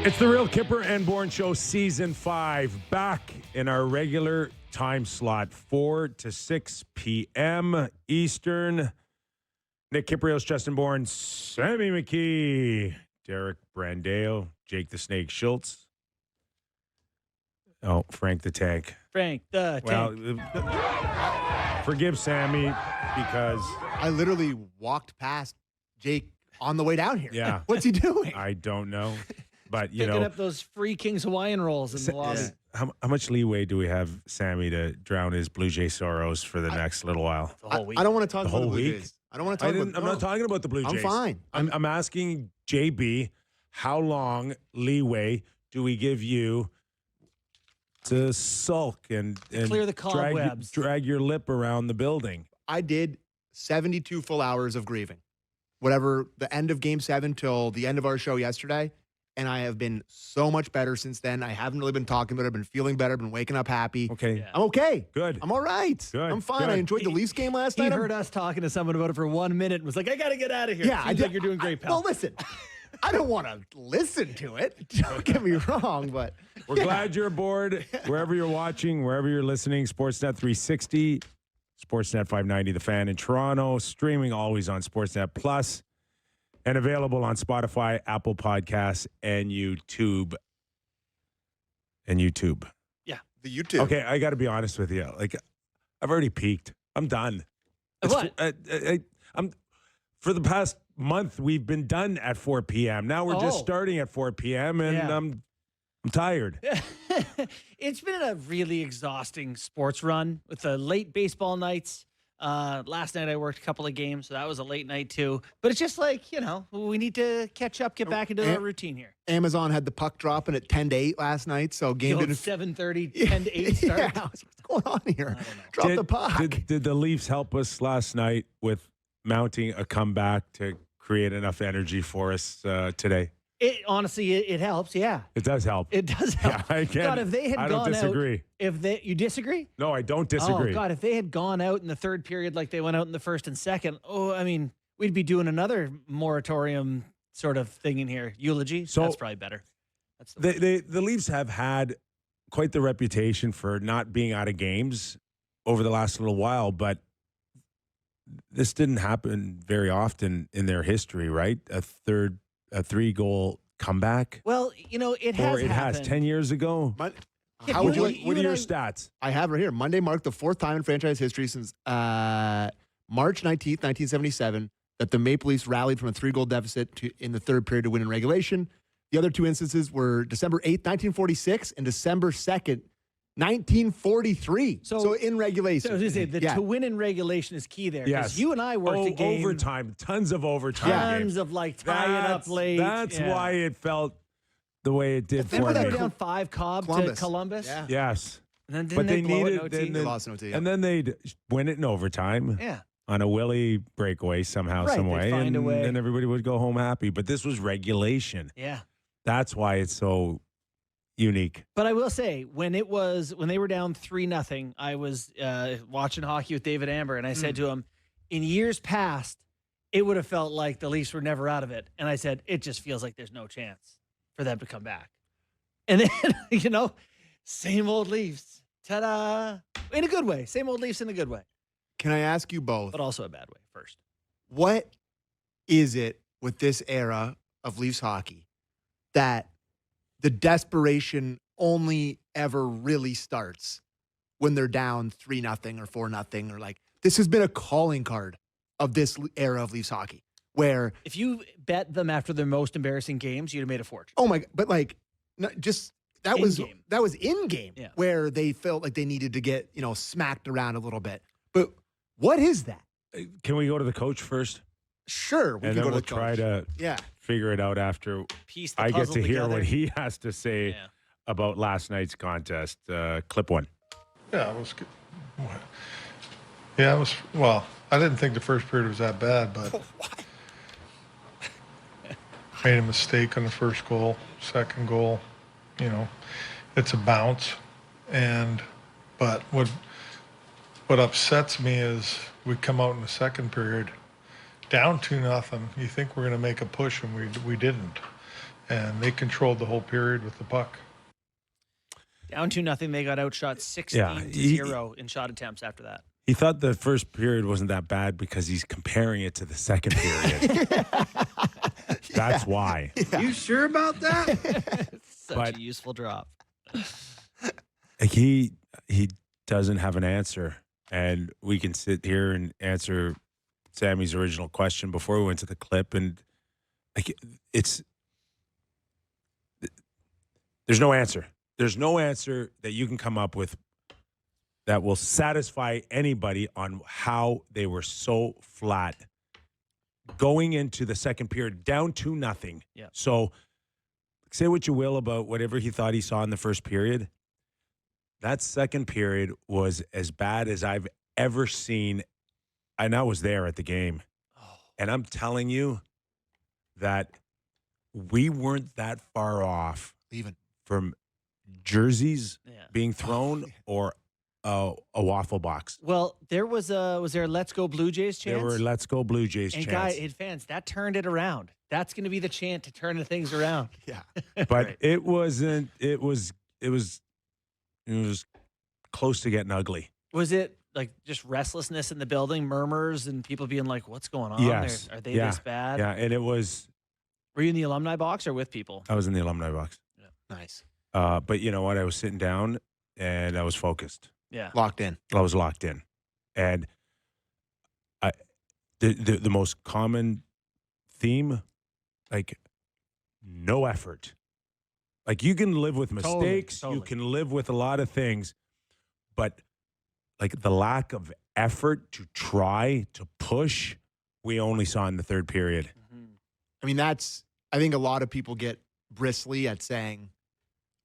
It's the Real Kyper and Bourne Show, Season 5, back in our regular time slot, 4 to 6 p.m. Eastern. Nick Kypreos, Justin Bourne, Sammy McKee, Derek Brandeo, Jake the Snake Schultz. Oh, Frank the Tank. Frank the Tank. Well, forgive Sammy because I literally walked past Jake on the way down here. Yeah. What's he doing? I don't know. But, you Picking know, up those free King's Hawaiian rolls in the lobby. how much leeway do we have Sammy to drown his Blue Jay sorrows for the next little while? The whole week. I don't want to talk The about the whole Blue week? Jays. I don't want to talk about I'm not talking about the Blue Jays. I'm fine. I'm asking JB, how long leeway do we give you to sulk and clear the cobwebs, drag your lip around the building? I did 72 full hours of grieving. Whatever, the end of Game 7 till the end of our show yesterday. And I have been so much better since then. I haven't really been talking about it. I've been feeling better. I've been waking up happy. Okay. Yeah. I'm okay. Good. I'm all right. Good. I'm fine. Good. I enjoyed the Leafs game last He night. heard us talking to someone about it for 1 minute and was like, I got to get out of here. Yeah, Seems like you're doing great, pal. Well, listen, I don't want to listen to it. Don't get me wrong, but We're glad you're aboard. Wherever you're watching, wherever you're listening, Sportsnet 360, Sportsnet 590, The Fan in Toronto, streaming always on Sportsnet Plus, and available on Spotify, Apple Podcasts, and YouTube. Yeah. the YouTube. Okay, I got to be honest with you. Like, I've already peaked. I'm done. What? I'm for the past month. We've been done at 4 p.m. Now we're just Oh. starting at 4 p.m. and Yeah. I'm tired. It's been a really exhausting sports run with the late baseball nights. Last night I worked a couple of games, so that was a late night too. But it's just like, we need to catch up, get back into our routine here. Amazon had the puck dropping at 10 to 8 last night, so game The old didn't 7:30, 10 to 8 start. Yeah, what's going on here? Drop the puck. Did the Leafs help us last night with mounting a comeback to create enough energy for us today? Honestly, it helps. Yeah, It does help. it does help. Yeah, I can't. God, if they had I don't gone disagree. out, you disagree? No, I don't disagree. Oh God, if they had gone out in the third period like they went out in the first and second, we'd be doing another moratorium sort of thing in here. Eulogy. So that's probably better. That's the The Leafs have had quite the reputation for not being out of games over the last little while, but this didn't happen very often in their history, right? A 3-goal comeback. Well, it has. Or it has happened. 10 years ago. Yeah, How would you What, like? what are and your I- stats? I have it right here. Monday marked the fourth time in franchise history since March 19th, 1977, that the Maple Leafs rallied from a 3-goal deficit in the third period to win in regulation. The other two instances were December 8th, 1946, and December 2nd, 1943. So in regulation. So I was going to say, to win in regulation is key there. Yes. Because you and I worked a game. Overtime. Tons of overtime. Tons games. of tie it up late. That's why it felt the way it did Remember for they me. were down 5 Cobb Columbus. to Columbus? Yeah. Yes. And then But didn't they blow it in needed- OT? They lost in OT, yeah. And then they'd win it in overtime. Yeah. On a Willie breakaway somehow, Right, some they'd way. find And a way. then everybody would go home happy. But this was regulation. Yeah. That's why it's so unique. But I will say, when they were down 3-0, I was watching hockey with David Amber, and I said to him, in years past, it would have felt like the Leafs were never out of it. And I said, it just feels like there's no chance for them to come back. And then, same old Leafs. Ta-da. In a good way. Same old Leafs in a good way. Can I ask you both, But also a bad way first. what is it with this era of Leafs hockey that the desperation only ever really starts when they're down 3-0 or 4-0, or like this has been a calling card of this era of Leafs hockey where, If you bet them after their most embarrassing games, you'd have made a fortune. oh my, but like just that was in game Yeah. where they felt like they needed to get, smacked around a little bit. But what is that? Can we go to the coach first? Sure, we And can then go to we'll the try coach. to figure it out after Piece the I get puzzle to hear together. what he has to say Yeah. about last night's contest. Clip 1. Yeah, it was good. Yeah, it was, well, I didn't think the first period was that bad, but made a mistake on the first goal, second goal, it's a bounce. But what upsets me is we come out in the second period down 2-0. You think we're going to make a push, and we didn't. and they controlled the whole period with the puck. Down 2-0, they got outshot 16-0 in shot attempts after that. He thought the first period wasn't that bad because he's comparing it to the second period. That's why. Yeah. You sure about that? Such a useful drop. Like he doesn't have an answer, and we can sit here and answer Sammy's original question before we went to the clip, and like there's no answer. There's no answer that you can come up with that will satisfy anybody on how they were so flat going into the second period, down 2-0. Yeah. So say what you will about whatever he thought he saw in the first period. That second period was as bad as I've ever seen. And I was there at the game. And I'm telling you that we weren't that far off Leaving. from jerseys Yeah. being thrown or a waffle box. Well, was there a Let's Go Blue Jays chance? There were Let's Go Blue Jays and chants. fans, that turned it around. That's going to be the chant to turn the things around. Yeah. But Right. it wasn't. It was close to getting ugly. Was it like just restlessness in the building, murmurs, and people being like, "What's going on? Yes. Are they Yeah. this bad?" Yeah, and it was. Were you in the alumni box or with people? I was in the alumni box. Nice. But you know what? I was sitting down and I was focused. Yeah. Locked in. I was locked in, and the most common theme, like no effort. Like you can live with mistakes, Totally. you can live with a lot of things, but like the lack of effort to try to push, we only saw in the third period. Mhm. I mean, I think a lot of people get bristly at saying,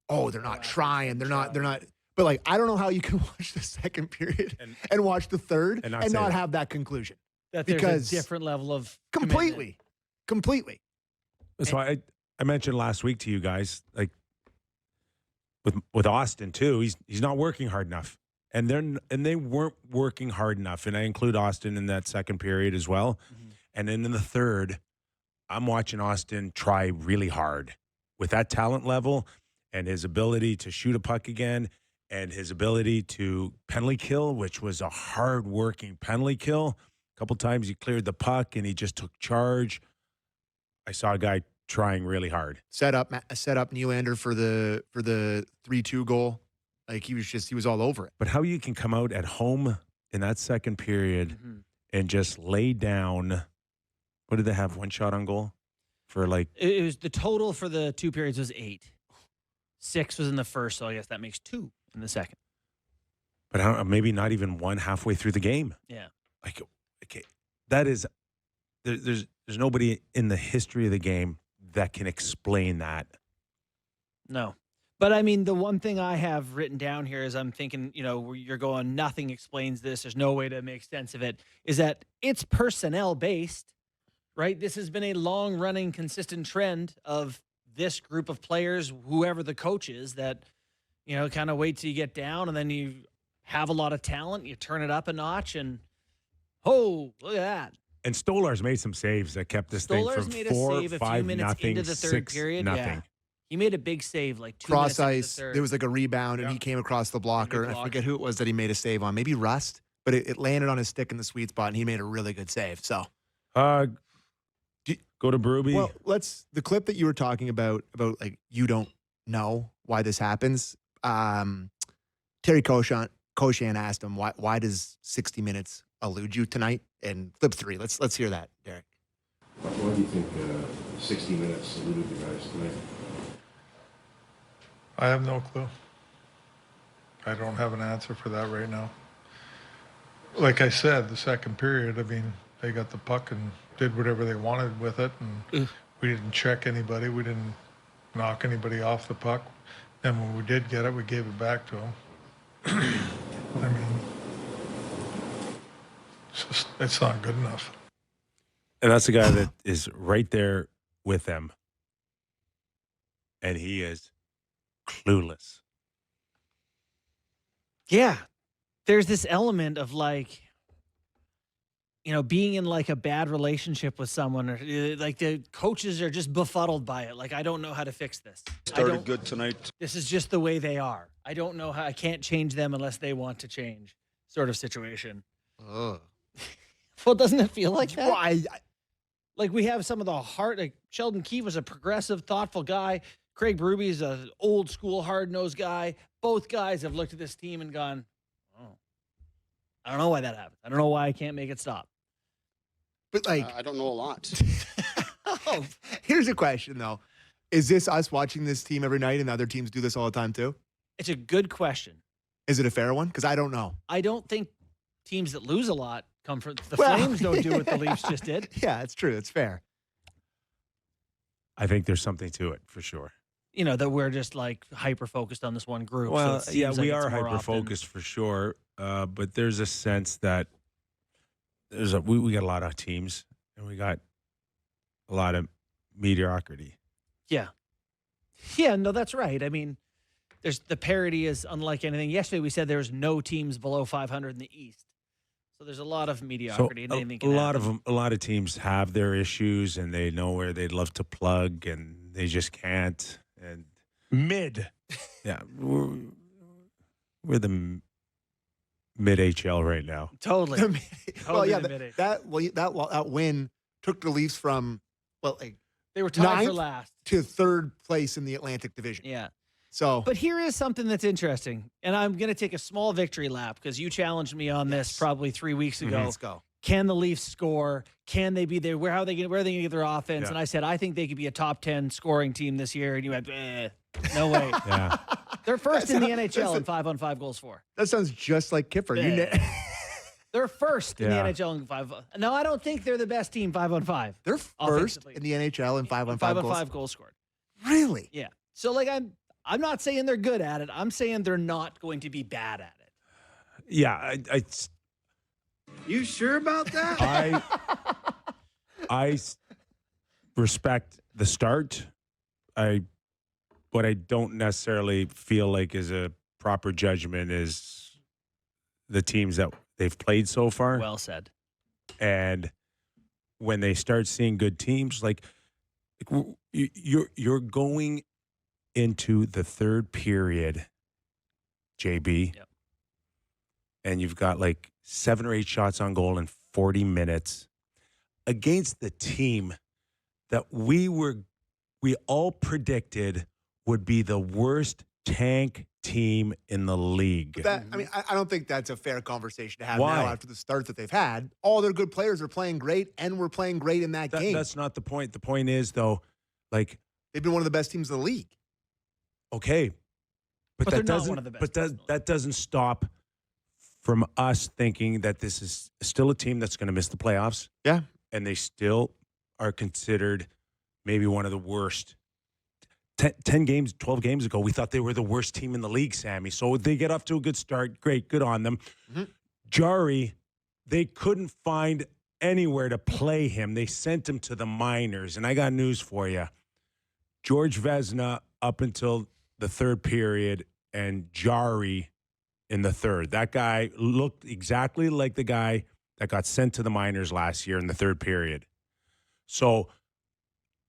oh, they're not trying. They're not. But like, I don't know how you can watch the second period and watch the third and and not not say have that conclusion. That there's Because a different level of Completely. So I mentioned last week to you guys, like with Austin too, he's not working hard enough, and they weren't working hard enough, and I include Austin in that second period as well. Mhm. And then in the third, I'm watching Austin try really hard with that talent level and his ability to shoot a puck again, and his ability to penalty kill, which was a hard-working penalty kill. A couple times he cleared the puck and he just took charge. I saw a guy trying really hard. Set up Nylander for the 3-2 goal. Like he was all over it. But how you can come out at home in that second period Mhm. and just lay down. What did they have? One shot on goal for like It was the total for the two periods was 8. 6 was in the first, so I guess that makes 2 in the second. but I don't, maybe not even one halfway through the game. Yeah. Like, okay, that is there's nobody in the history of the game that can explain that. No. But I mean, the one thing I have written down here is I'm thinking, where you're going, nothing explains this. There's no way to make sense of it, is that it's personnel based, right? This has been a long running, consistent trend of this group of players, whoever the coach is, that, kind of wait till you get down and then you have a lot of talent, you turn it up a notch, and look at that. And Stolarz made some saves that kept this thing Stolarz from made 4, a save a few 5, minutes nothing, into the third 6, period. nothing. Yeah. He made a big save, like 2 Cross minutes into the ice. third. There was like a rebound, and he came across the blocker. And I block. forget who it was that he made a save on. Maybe Rust, but it landed on his stick in the sweet spot, and he made a really good save. So, Go to Berube. well, the clip that you were talking about like you don't know why this happens. Terry Koshan asked him why does 60 minutes elude you tonight? And clip 3. Let's hear that, Derek. Why do you think 60 minutes eluded the guys tonight? I have no clue. I don't have an answer for that right now. Like I said, the second period, I mean, they got the puck and did whatever they wanted with it, and we didn't check anybody. We didn't knock anybody off the puck. And when we did get it, we gave it back to them. I mean, it's not good enough. And that's the guy that is right there with them. And he is clueless. Yeah. There's this element of like, being in like a bad relationship with someone, or like the coaches are just befuddled by it. Like, I don't know how to fix this. Started good tonight. This is just the way they are. I don't know how. I can't change them unless they want to change, sort of situation. Ugh. Well, doesn't it feel like that? Well, Like, we have some of the heart. Like, Sheldon Keefe was a progressive, thoughtful guy. Craig Berube an old school, hard-nosed guy. Both guys have looked at this team and gone, oh, I don't know why that happened. I don't know why I can't make it stop. but like, I don't know a lot. oh, here's a question though: is this us watching this team every night, and other teams do this all the time too? It's a good question. Is it a fair one? Because I don't know. I don't think teams that lose a lot come from the Well, Flames. Don't do what the Leafs just did. Yeah, it's true. It's fair. I think there's something to it for sure. That we're just like hyper focused on this one group. Well, so it yeah, seems we like are it's more hyper often- focused for sure, but there's a sense that we got a lot of teams and we got a lot of mediocrity. Yeah. Yeah, no, that's right. I mean, the parity is unlike anything. Yesterday we said there's no teams below 500 in the East. So there's a lot of mediocrity. And anything can happen. A lot of teams have their issues and they know where they'd love to plug and they just can't. And Mid. yeah, we're the mid HL right now. Totally. well, yeah, the mid-eight. that win took the Leafs from They were tied for ninth? last. to third place in the Atlantic Division. Yeah. So But here is something that's interesting. And I'm going to take a small victory lap because you challenged me on this probably 3 weeks ago. let's go. Can the Leafs score? Can they be there? Where are they going to get their offense? Yeah. And I said, I think they could be a top 10 scoring team this year. And you went, no way. Yeah. They're first in the That's NHL in 5-on-5 goals for. That sounds just like Kyper. You Yeah. They're first in the Yeah. NHL in 5. No, I don't think they're the best team 5-on-5. They're first Offensively. in the NHL in 5-on-5 goals. 5-on-5 goals scored. Really? Yeah. So like I'm not saying they're good at it. I'm saying they're not going to be bad at it. Yeah. You sure about that? I respect the start. What I don't necessarily feel like is a proper judgment is the teams that they've played so far. Well said. And when they start seeing good teams, like you're going into the third period, JB, Yep. and you've got like 7 or 8 shots on goal in 40 minutes against the team that we all predicted would be the worst tank team in the league. I don't think that's a fair conversation to have Why? now after the start that they've had. All their good players are playing great, and we're playing great in that game. That's not the point. The point is, though, like, They've been one of the best teams in the league. okay, But that they're not doesn't. one of the best But teams in the that doesn't stop from us thinking that this is still a team that's going to miss the playoffs. Yeah. And they still are considered maybe one of the worst. 10 games, 12 games ago, we thought they were the worst team in the league, Sammy. So they get off to a good start. Great, good on them. Mm-hmm. Jari, they couldn't find anywhere to play him. They sent him to the minors. And I got news for you. George Vezina up until the third period and Jari in the third. That guy looked exactly like the guy that got sent to the minors last year in the third period. So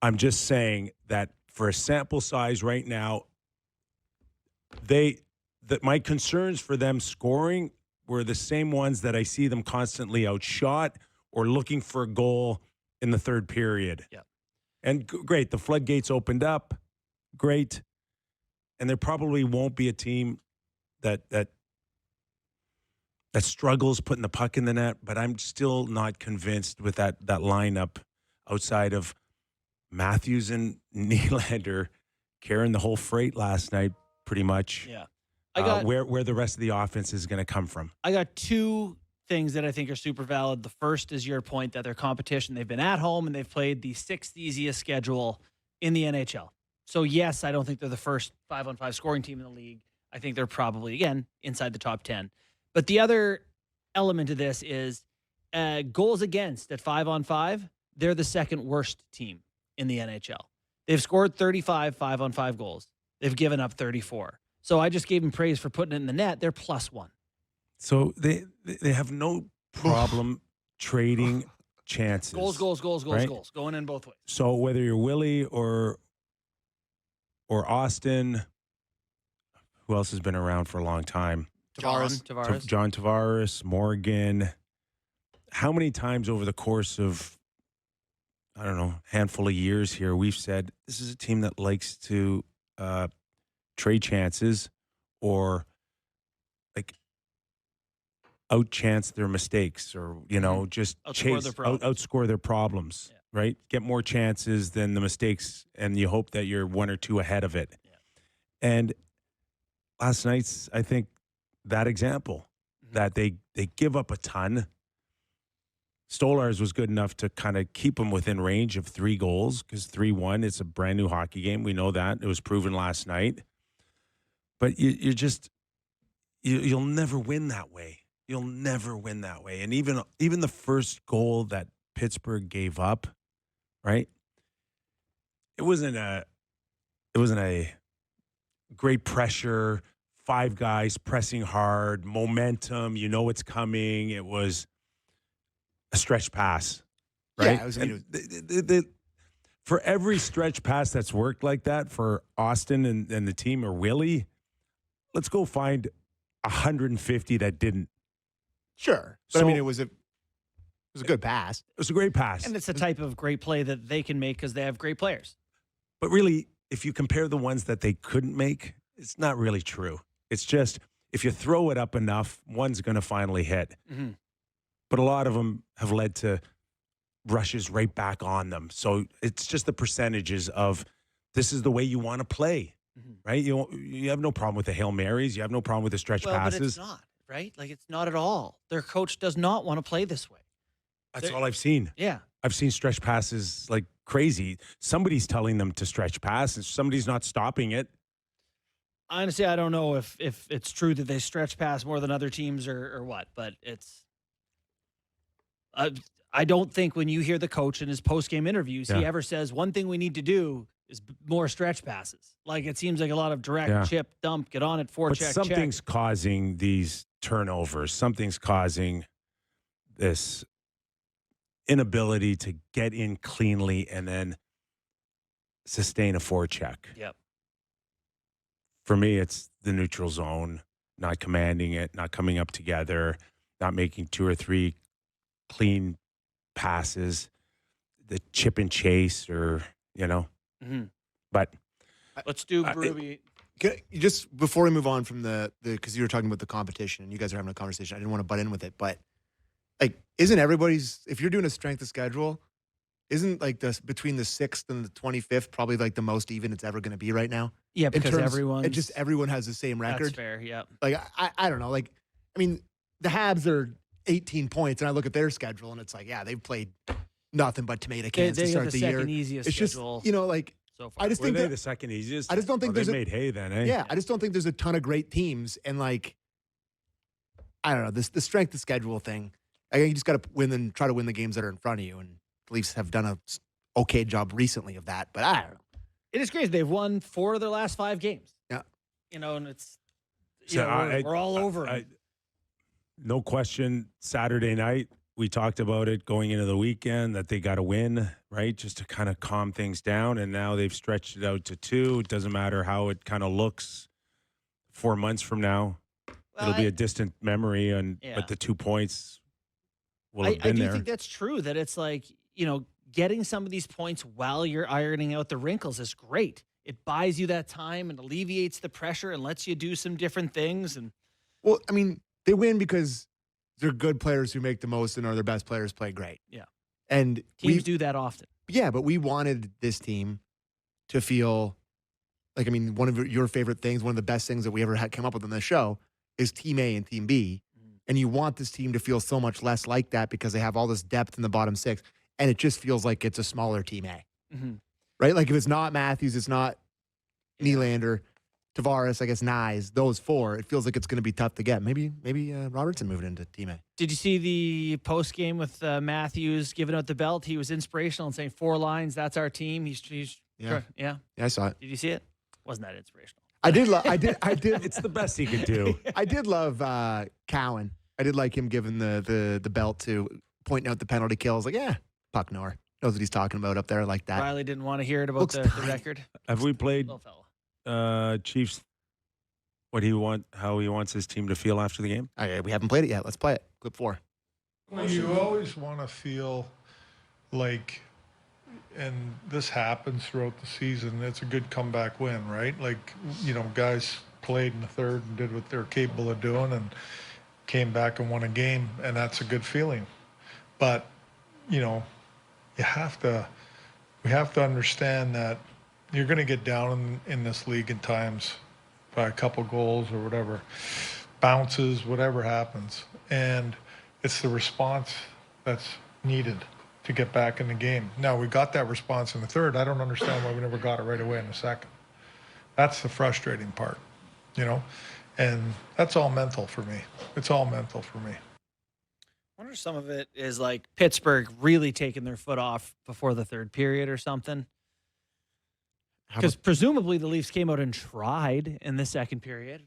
I'm just saying that for a sample size right now, my concerns for them scoring were the same ones that I see them constantly outshot or looking for a goal in the third period. Yeah. And great, the floodgates opened up. Great. And there probably won't be a team that struggles putting the puck in the net, but I'm still not convinced with that lineup outside of Matthews and Nylander carrying the whole freight last night, pretty much. Yeah. I got where the rest of the offense is going to come from. I got two things that I think are super valid. The first is your point that their competition, they've been at home and they've played the 6th easiest schedule in the NHL. So, yes, I don't think they're the first 5-on-5 scoring team in the league. I think they're probably, again, inside the top 10. But the other element of this is goals against at 5-on-5, they're the second worst team in the NHL. They've scored 35 5-on-5 goals. They've given up 34. So I just gave them praise for putting it in the net. They're +1. So they have no problem trading chances. Goals, right? goals. Going in both ways. So whether you're Willie or Austin, who else has been around for a long time? Tavares. John Tavares, Morgan. How many times over the course of, I don't know, handful of years here, we've said this is a team that likes to trade chances or like outchance their mistakes or, just outscore their problems, right? Get more chances than the mistakes, and you hope that you're one or two ahead of it. Yeah. And last night's, I think, that example, that they give up a ton. Stolarz was good enough to kind of keep them within range of 3 goals because 3-1, it's a brand new hockey game. We know that. It was proven last night. But you'll never win that way. You'll never win that way. And even the first goal that Pittsburgh gave up, right? It wasn't a great pressure, 5 guys pressing hard, momentum, it's coming. It was a stretch pass, right? Yeah, for every stretch pass that's worked like that for Austin and the team or Willie, let's go find 150 that didn't. Sure. But it was a good pass. It was a great pass. And it's the type of great play that they can make because they have great players. But really, if you compare the ones that they couldn't make, it's not really true. It's just if you throw it up enough, one's going to finally hit. Mm-hmm. But a lot of them have led to rushes right back on them. So it's just the percentages of this is the way you want to play, right? You have no problem with the Hail Marys. You have no problem with the stretch passes. But it's not, right? Like, it's not at all. Their coach does not want to play this way. That's all I've seen. Yeah. I've seen stretch passes like crazy. Somebody's telling them to stretch pass, and somebody's not stopping it. Honestly, I don't know if it's true that they stretch pass more than other teams or what, but it's I don't think when you hear the coach in his post-game interviews, he ever says one thing we need to do is more stretch passes. Like, it seems like a lot of direct chip, dump, get on it, forecheck, but something's causing these turnovers. Something's causing this inability to get in cleanly and then sustain a forecheck. Yep. For me, it's the neutral zone, not commanding it, not coming up together, not making 2 or 3 clean passes, the chip and chase, or But let's do Berube. Just before we move on from the because you were talking about the competition and you guys are having a conversation, I didn't want to butt in with it, but like, isn't everybody's, if you're doing a strength of schedule, isn't like this between the 6th and the 25th probably like the most even it's ever going to be right now? Yeah, because everyone has the same record. That's fair. Yeah. Like, I don't know. Like, I mean, the Habs are 18 points, and I look at their schedule, and it's like, yeah, they've played nothing but tomato cans to start the year. Second easiest it's schedule. Just, like, so far. I just think they're the second easiest. I just don't think they made hay then, eh? Yeah, I just don't think there's a ton of great teams, and like, I don't know, the strength of schedule thing. I think you just got to win and try to win the games that are in front of you, and the Leafs have done a okay job recently of that, but I don't know. It is crazy. They've won 4 of their last 5 games. Yeah. And it's, we're all over them. No question, Saturday night, we talked about it going into the weekend that they got to win, right, just to kind of calm things down, and now they've stretched it out to 2. It doesn't matter how it kind of looks 4 months from now. It'll be a distant memory, but the 2 points will have been there. I do think that's true, that it's like, getting some of these points while you're ironing out the wrinkles is great. It buys you that time and alleviates the pressure and lets you do some different things. And well, I mean, they win because they're good players who make the most and are their best players play great. Yeah. And teams do that often. Yeah, but we wanted this team to feel like, I mean, one of your favorite things, one of the best things that we ever had come up with on this show is Team A and Team B. And you want this team to feel so much less like that because they have all this depth in the bottom 6. And it just feels like it's a smaller Team A. Mm-hmm. Right? Like, if it's not Matthews, it's not Nylander, Tavares, I guess Nyes, those 4, it feels like it's going to be tough to get. Maybe Robertson moving into Team A. Did you see the post game with Matthews giving out the belt? He was inspirational and saying 4 lines. That's our team. He's yeah, I saw it. Did you see it? Wasn't that inspirational? I did. I did. It's the best he could do. I did love Cowan. I did like him giving the belt to pointing out the penalty kills. Like, Puck knows what he's talking about up there like that. Riley didn't want to hear it about Looks the tiny. record. Have we played Little fella. Chiefs? How he wants his team to feel after the game? Okay, we haven't played it yet. Let's play it. Clip 4. Well, you always want to feel like, and this happens throughout the season, it's a good comeback win, right? Like, guys played in the third and did what they're capable of doing and came back and won a game, and that's a good feeling. But, we have to understand that you're going to get down in this league in times by a couple goals or whatever, bounces, whatever happens. And it's the response that's needed to get back in the game. Now, we got that response in the third. I don't understand why we never got it right away in the second. That's the frustrating part, and that's all mental for me. It's all mental for me. I wonder if some of it is like Pittsburgh really taking their foot off before the third period or something. Because presumably the Leafs came out and tried in the second period.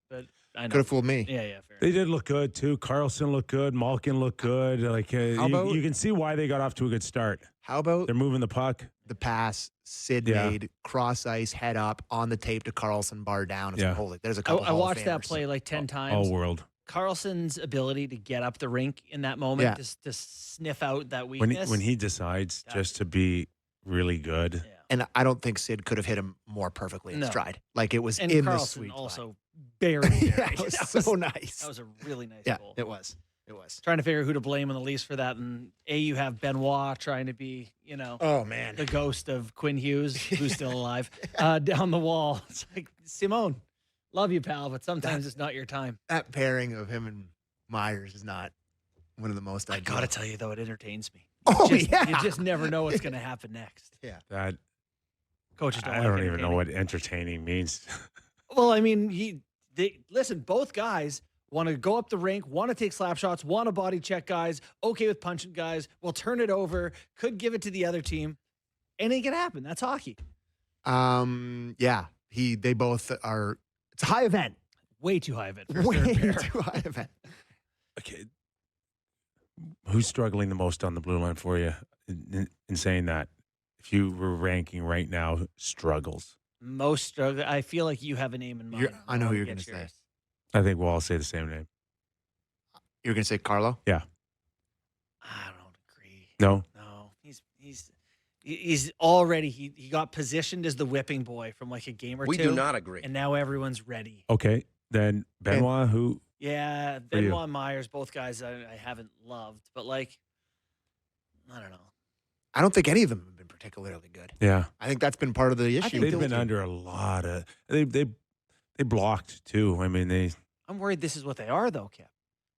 But I know. Could have fooled me. Yeah, fair. They did look good too. Carlson looked good. Malkin looked good. Like you can see why they got off to a good start. How about They're moving the puck. the pass Sid made, cross ice, head up, on the tape to Carlson, bar down. It's like, holy, there's a couple I Hall of watched that Famers. play like 10 times. All world. Carlson's ability to get up the rink in that moment, to sniff out that weakness. When he decides just to be really good. Yeah. And I don't think Sid could have hit him more perfectly in stride. Like, it was And in Carlson the sweet also buried it. That was so nice. That was a really nice goal. It was. It was. Trying to figure out who to blame on the Leafs for that. And you have Benoit trying to be, Oh, man. the ghost of Quinn Hughes, who's still alive, down the wall. It's like, Simone, love you, pal, but sometimes it's not your time. That pairing of him and Myers is not one of the most I ideal. got to tell you, though, it entertains me. You just never know what's going to happen next. Yeah. That Coaches don't I like don't even know entertaining. what entertaining means. Well, I mean, listen, both guys want to go up the rink, want to take slap shots, want to body check guys, okay with punching guys, will turn it over, could give it to the other team. Anything can happen. That's hockey. Yeah. They both are. It's a high event. Way too high of it. For a Way third pair. too high event. Okay. Who's struggling the most on the blue line for you in saying that? If you were ranking right now, struggles. Most struggle. I feel like you have a name in mind. I know who you're Get going to say. yours. I think we'll all say the same name. You're going to say Carlo? Yeah. I don't agree. No? No, he's already he got positioned as the whipping boy from like a game or We two. do not agree. And now everyone's ready. Okay. Then Benoit, who? Yeah, For you? Benoit and Myers, both guys I haven't loved, but like, I don't know. I don't think any of them have been particularly good. Yeah. I think that's been part of the issue. They've been under a lot of. They blocked too. I mean, I'm worried this is what they are, though, Kip.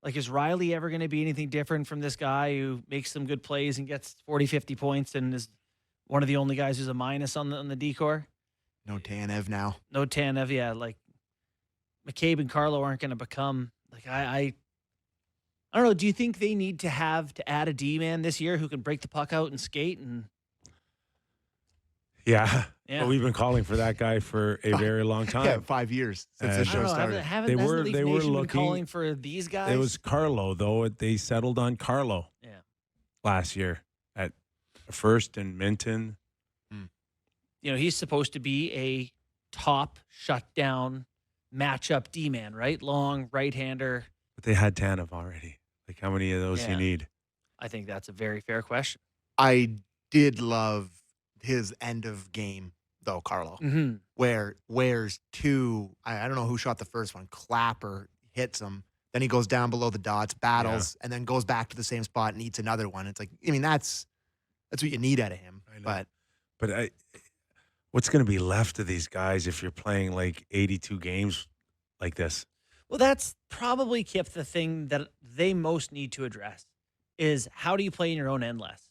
Like, is Riley ever going to be anything different from this guy who makes some good plays and gets 40, 50 points and is one of the only guys who's a minus on the decor? No Tanev now. No Tanev, yeah. Like, McCabe and Carlo aren't going to become, like, I don't know. Do you think they need to add a D-man this year who can break the puck out and skate? And yeah. Yeah. But we've been calling for that guy for a very long time. Yeah, 5 years since the I show I don't know. started. Hasn't They the were- Leaf they were Nation been looking- calling for these guys? It was Carlo, though. They settled on Carlo Yeah. last year at first and Minton. He's supposed to be a top shutdown matchup D-man, right? Long right-hander. But they had Tanev already. Like, how many of those Yeah. you need? I think that's a very fair question. I did love his end of game, though, Carlo, Mm-hmm. where wears two. I don't know who shot the first one. Clapper hits him. Then he goes down below the dots, battles, and then goes back to the same spot and eats another one. It's like, I mean, that's what you need out of him. I know. But What's going to be left of these guys if you're playing like 82 games like this? Well, that's probably, Kip, the thing that they most need to address is how do you play in your own end less?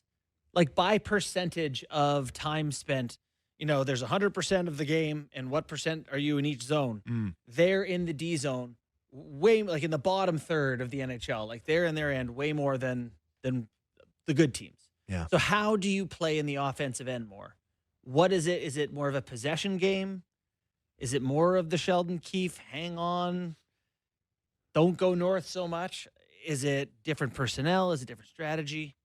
Like, by percentage of time spent, there's 100% of the game, and what percent are you in each zone? They're in the D zone, way like in the bottom third of the NHL. Like, they're in their end way more than the good teams. Yeah. So how do you play in the offensive end more? What is it? Is it more of a possession game? Is it more of the Sheldon Keefe hang on, don't go north so much? Is it different personnel? Is it different strategy?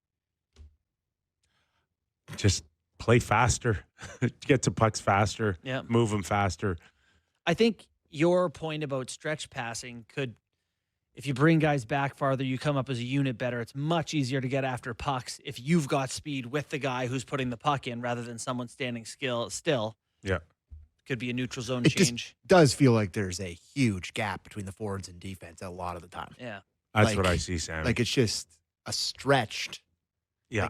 Just play faster, get to pucks faster, Yeah. move them faster. I think your point about stretch passing could, if you bring guys back farther, you come up as a unit better. It's much easier to get after pucks if you've got speed with the guy who's putting the puck in rather than someone standing still. Yeah. Could be a neutral zone It change. just does feel like there's a huge gap between the forwards and defense a lot of the time. Yeah. That's Like- what I see, Sam. Like it's just a stretched. yeah.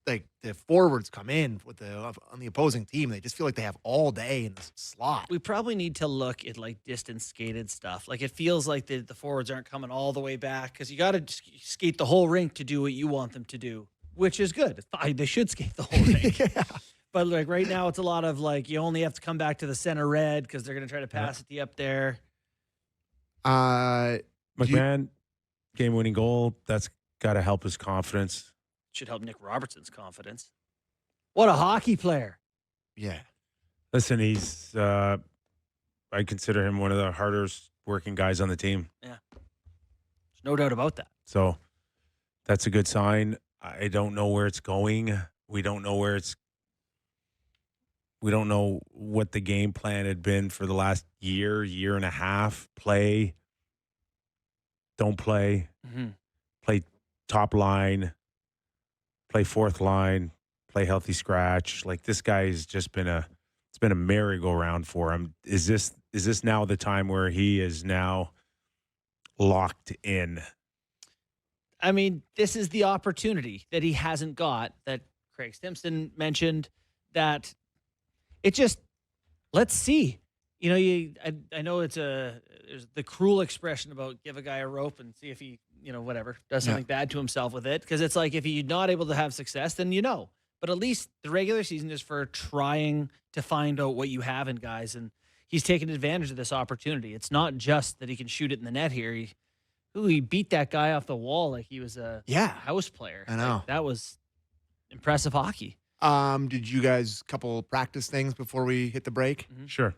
Like the forwards come in with on the opposing team. They just feel like they have all day in the slot. We probably need to look at like distance skated stuff. Like it feels like the forwards aren't coming all the way back because you got to skate the whole rink to do what you want them to do, which is good. It's fine. They should skate the whole rink. Yeah. But like right now, it's a lot of like you only have to come back to the center red because they're going to try to pass it to you up there. McMahon, game-winning goal. That's got to help his confidence. Should help Nick Robertson's confidence. What a hockey player. Yeah. Listen, he's I consider him one of the hardest working guys on the team. There's no doubt about that. So that's a good sign. I don't know where it's going. We don't know what the game plan had been for the last year and a half. Play, don't play, play top line, play fourth line, play healthy scratch. Like this guy has just been it's been a merry-go-round for him. Is this now the time where he is now locked in? I mean, this is the opportunity that he hasn't got that Craig Stimson mentioned that it just, let's see. You know, I know there's the cruel expression about give a guy a rope and see if he, whatever, does something bad to himself with it. Because it's like if you're not able to have success, then you know. But at least the regular season is for trying to find out what you have in guys. And he's taken advantage of this opportunity. It's not just that he can shoot it in the net here. He beat that guy off the wall like he was a house player. I know. Like, that was impressive hockey. Did you guys couple practice things before we hit the break? Sure.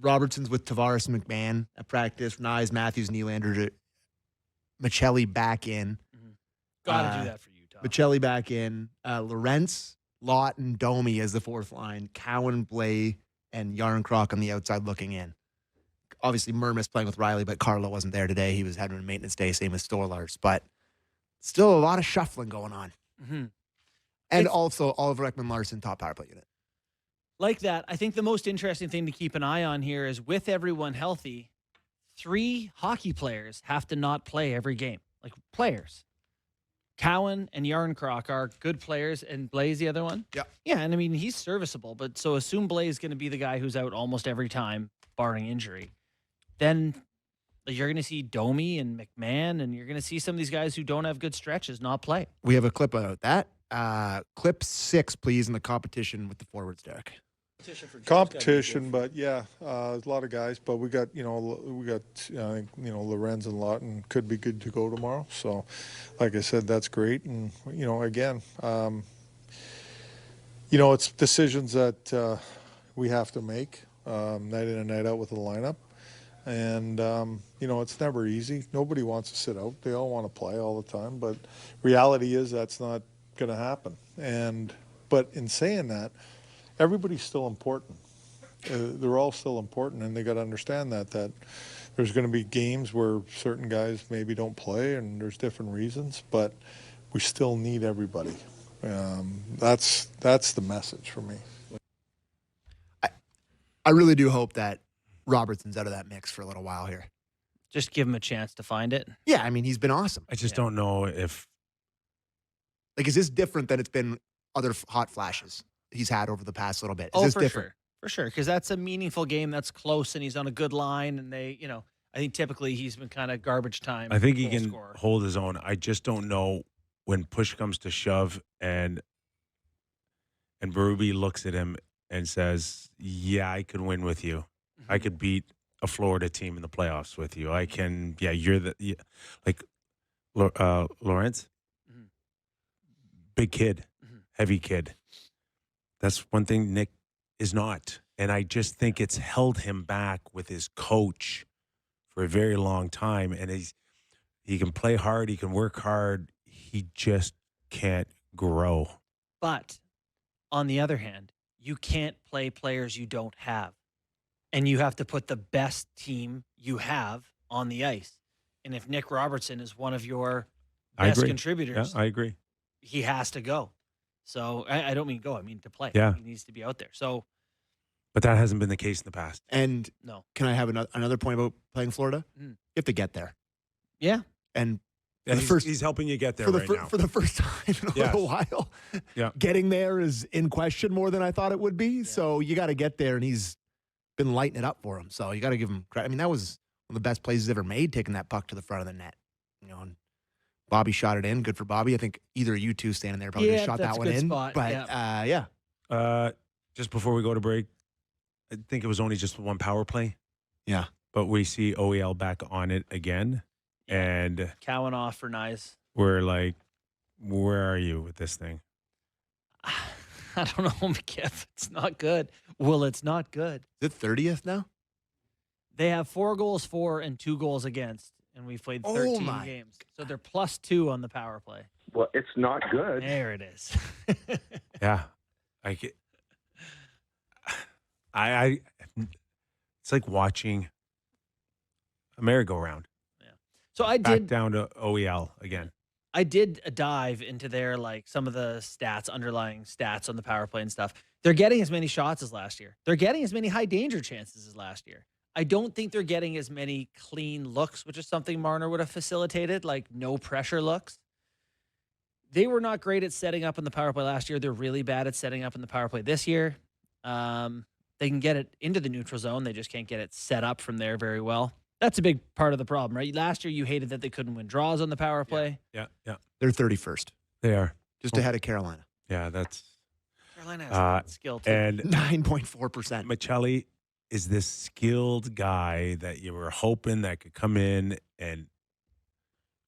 Robertson's with Tavares and McMahon at practice. Nyes, Matthews, Nylander, Michelli back in. Got to do that for you, Tom. Michelli back in. Lorentz, Lott, and Domi as the fourth line. Cowan, Blay, and Yarncroc on the outside looking in. Obviously, Murmis playing with Riley, but Carlo wasn't there today. He was having a maintenance day, same as Stolarz. But still a lot of shuffling going on. And also Oliver Ekman-Larsson, top power play unit. Like that, I think the most interesting thing to keep an eye on here is with everyone healthy, 3 hockey players have to not play every game. Like players. Cowan and Yarncroc are good players, and Blay's the other one? Yeah. Yeah, and I mean, he's serviceable, but so assume Blay is going to be the guy who's out almost every time, barring injury. Then you're going to see Domi and McMahon, and you're going to see some of these guys who don't have good stretches not play. We have a clip about that. Clip 6, please, in the competition with the forwards, Derek. Competition, but yeah, a lot of guys. But we got, I think, Lorenz and Lawton could be good to go tomorrow. So, like I said, that's great. And again, it's decisions that we have to make night in and night out with the lineup. And it's never easy. Nobody wants to sit out. They all want to play all the time. But reality is that's not going to happen. But in saying that, everybody's still important. They're all still important, and they got to understand that there's going to be games where certain guys maybe don't play, and there's different reasons, but we still need everybody. That's the message for me. I really do hope that Robertson's out of that mix for a little while here. Just give him a chance to find it. Yeah, I mean, he's been awesome. I just don't know if Like, is this different than it's been other hot flashes he's had over the past little bit? Is Oh, this for different? sure. For sure. Because that's a meaningful game that's close and he's on a good line. And they, I think typically he's been kind of garbage time. I think he goal can scorer. hold his own. I just don't know when push comes to shove and Berube looks at him and says, "Yeah, I could win with you. I could beat a Florida team in the playoffs with you. I can. Yeah, Lawrence, big kid, heavy kid. That's one thing Nick is not, and I just think it's held him back with his coach for a very long time, and he can play hard, he can work hard, he just can't grow. But on the other hand, you can't play players you don't have. And you have to put the best team you have on the ice. And if Nick Robertson is one of your best contributors, I agree. He has to go. So I don't mean go, I mean to play. Yeah. He needs to be out there. So, but that hasn't been the case in the past. And no. Can I have another point about playing Florida? You have to get there. Yeah. And he's helping you get there now. For the first time in a little while. Yeah. Getting there is in question more than I thought it would be. Yeah. So you got to get there, and he's been lighting it up for him. So you got to give him credit. I mean, that was one of the best plays he's ever made, taking that puck to the front of the net. And Bobby shot it in. Good for Bobby. I think either of you two standing there probably just shot that one in. Spot. But just before we go to break, I think it was only just one power play. Yeah. But we see OEL back on it again. And Cowan off for Nyes. We're like, where are you with this thing? I don't know, McKev. It's not good. Well, it's not good. Is it 30th now? They have 4 goals for and 2 goals against, and we've played 13 games. So they're +2 on the power play. Well, it's not good. There it is. Yeah. It's like watching a merry-go-round. Yeah. So I did back down to OEL again. I did a dive into their some of the stats, underlying stats on the power play and stuff. They're getting as many shots as last year. They're getting as many high danger chances as last year. I don't think they're getting as many clean looks, which is something Marner would have facilitated, like no pressure looks. They were not great at setting up in the power play last year. They're really bad at setting up in the power play this year. They can get it into the neutral zone. They just can't get it set up from there very well. That's a big part of the problem, right? Last year, you hated that they couldn't win draws on the power play. Yeah. They're 31st. They are. Just ahead of Carolina. Yeah, that's... Carolina has skill, too. And 9.4%. Michelli is this skilled guy that you were hoping that could come in and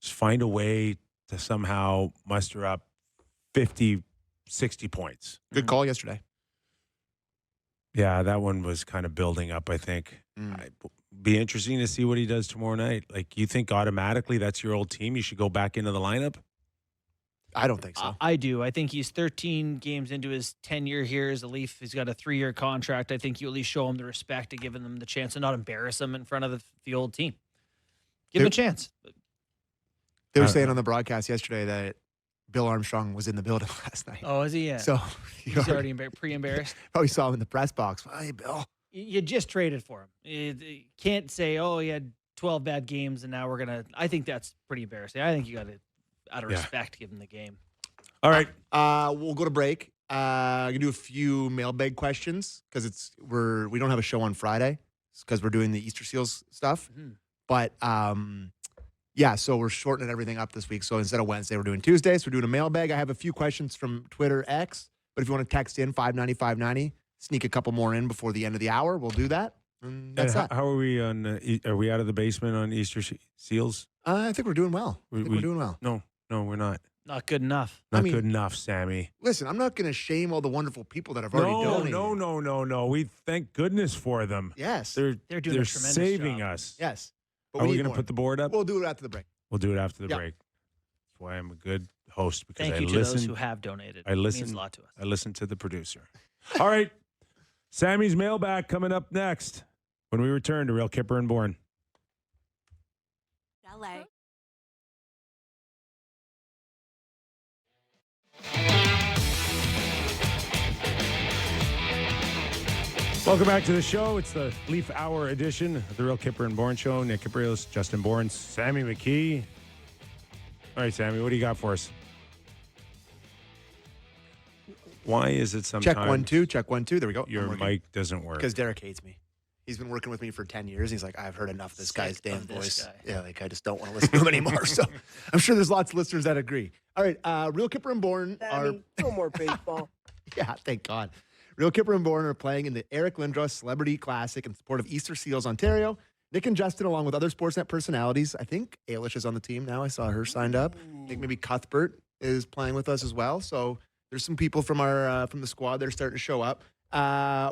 just find a way to somehow muster up 50, 60 points. Good call yesterday. Yeah, that one was kind of building up, I think. Be interesting to see what he does tomorrow night. Like, you think automatically that's your old team? You should go back into the lineup? I don't think so. I do. I think he's 13 games into his tenure here as a Leaf. He's got a 3-year contract. I think you at least show him the respect of giving them the chance and not embarrass him in front of the old team. Give him a chance. They were saying on the broadcast yesterday that Bill Armstrong was in the building last night. Oh, is he? Yeah. So he's already pre-embarrassed. Probably saw him in the press box. Hey, Bill. You just traded for him. You can't say, oh, he had 12 bad games and now we're going to. I think that's pretty embarrassing. I think you got to, out of respect, give him the game. All right. We'll go to break. I'm gonna do a few mailbag questions because we don't have a show on Friday because we're doing the Easter Seals stuff. But so we're shortening everything up this week. So instead of Wednesday, we're doing Tuesday. So we're doing a mailbag. I have a few questions from Twitter X, but if you want to text in 590-590, sneak a couple more in before the end of the hour, we'll do that. And that's that. How are we on? Are we out of the basement on Easter Seals? I think we're doing well. We're doing well. No, we're not. Not good enough. Not good enough, Sammy. Listen, I'm not going to shame all the wonderful people that have already donated. No. We thank goodness for them. Yes. They're doing a tremendous saving job. us. Yes. But are we going to put the board up? We'll do it after the break. We'll do it after the break. That's why I'm a good host, because Thank you to those who have donated. It means a lot to us. I listen to the producer. All right. Sammy's mailbag coming up next when we return to Real Kyper and Bourne. LA. Welcome back to the show. It's the Leaf Hour edition of the Real Kyper and Bourne Show. Nick Kypreos, Justin Bourne, Sammy McKee. All right, Sammy, what do you got for us? Why is it sometimes... Check 1 2, check 1 2. There we go. Your mic doesn't work. Because Derek hates me. He's been working with me for 10 years. He's like, I've heard enough of this guy's damn voice. Yeah, I just don't want to listen to him anymore. So I'm sure there's lots of listeners that agree. All right, Real Kyper and Bourne are... No more baseball. Yeah, thank God. Real Kyper and Bourne are playing in the Eric Lindros Celebrity Classic in support of Easter Seals, Ontario. Nick and Justin, along with other Sportsnet personalities. I think Ailish is on the team now. I saw her signed up. I think maybe Cuthbert is playing with us as well. So there's some people from from the squad that are starting to show up.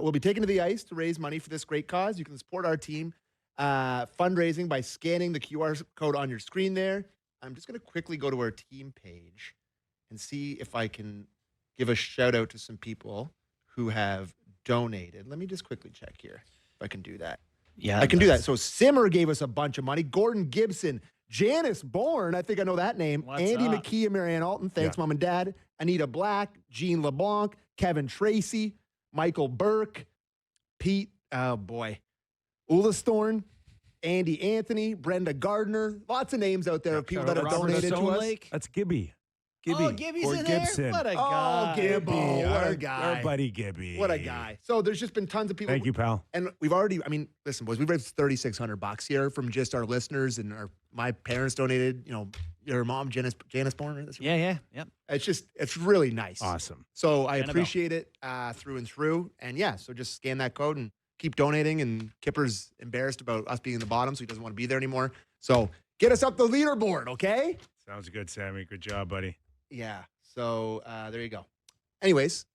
We'll be taken to the ice to raise money for this great cause. You can support our team fundraising by scanning the QR code on your screen there. I'm just going to quickly go to our team page and see if I can give a shout out to some people who have donated. Let me just quickly check here if I can do that. Yeah, I can do that. So Simmer gave us a bunch of money. Gordon Gibson, Janice Bourne, I think I know that name. What's Andy up? McKee and Marianne Alton. Thanks, Mom and Dad. Anita Black, Jean LeBlanc, Kevin Tracy, Michael Burke, Pete, oh boy, Ulastorn, Andy Anthony, Brenda Gardner. Lots of names out there of people that have Robert donated to us. Stonelake. That's Gibby. Oh, Gibby's or in Gibson. there. What a Oh, guy. Gibby. What a our, guy. Our buddy Gibby. What a guy. So there's just been tons of people. Thank you, pal. And we've already, I mean, listen, boys, we've raised $3,600 here from just our listeners and my parents donated, you know, your mom, Janice Bourne. Yeah. It's really nice. Awesome. So I Annabelle. appreciate it through and through. And yeah, so just scan that code and keep donating. And Kipper's embarrassed about us being in the bottom, so he doesn't want to be there anymore. So get us up the leaderboard, okay? Sounds good, Sammy. Good job, buddy. Yeah. So there you go. Anyways,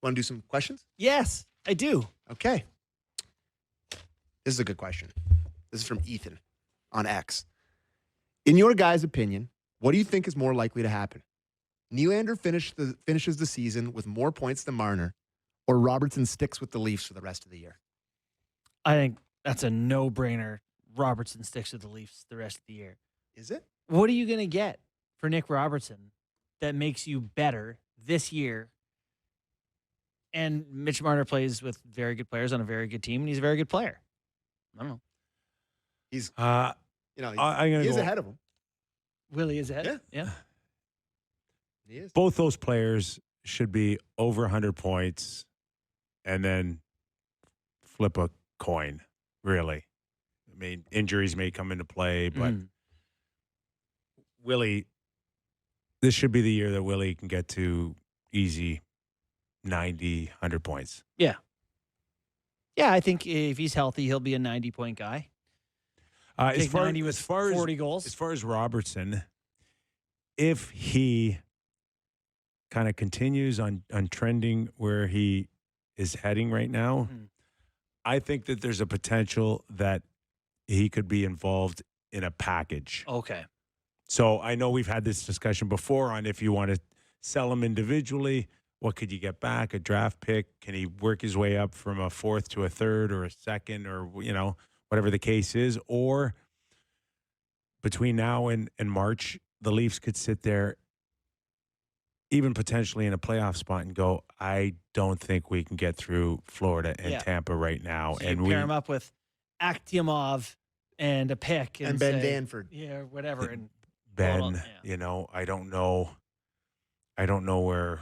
want to do some questions? Yes, I do. Okay. This is a good question. This is from Ethan on X. In your guys' opinion, what do you think is more likely to happen? Nylander finishes the season with more points than Marner, or Robertson sticks with the Leafs for the rest of the year? I think that's a no-brainer. Robertson sticks with the Leafs the rest of the year. Is it? What are you going to get for Nick Robertson that makes you better this year? And Mitch Marner plays with very good players on a very good team, and he's a very good player. I don't know. He's, I'm gonna he is go. ahead of him. Willie is ahead. Yeah. He is. Both those players should be over 100 points, and then flip a coin. Really, I mean, injuries may come into play, but Willie, this should be the year that Willie can get to easy 90, 100 points. Yeah. Yeah, I think if he's healthy, he'll be a 90-point guy. As far 90 with 40 goals. As far as Robertson, if he kind of continues on trending where he is heading right now, I think that there's a potential that he could be involved in a package. Okay. So I know we've had this discussion before on if you want to sell him individually, what could you get back? A draft pick? Can he work his way up from a fourth to a third or a second or, you know, whatever the case is? Or between now and March, the Leafs could sit there even potentially in a playoff spot and go, I don't think we can get through Florida and Tampa right now. So and you pair him up with Akhtiamov and a pick. And Ben say, Danford. Yeah, whatever. And Ben, you know, I don't know where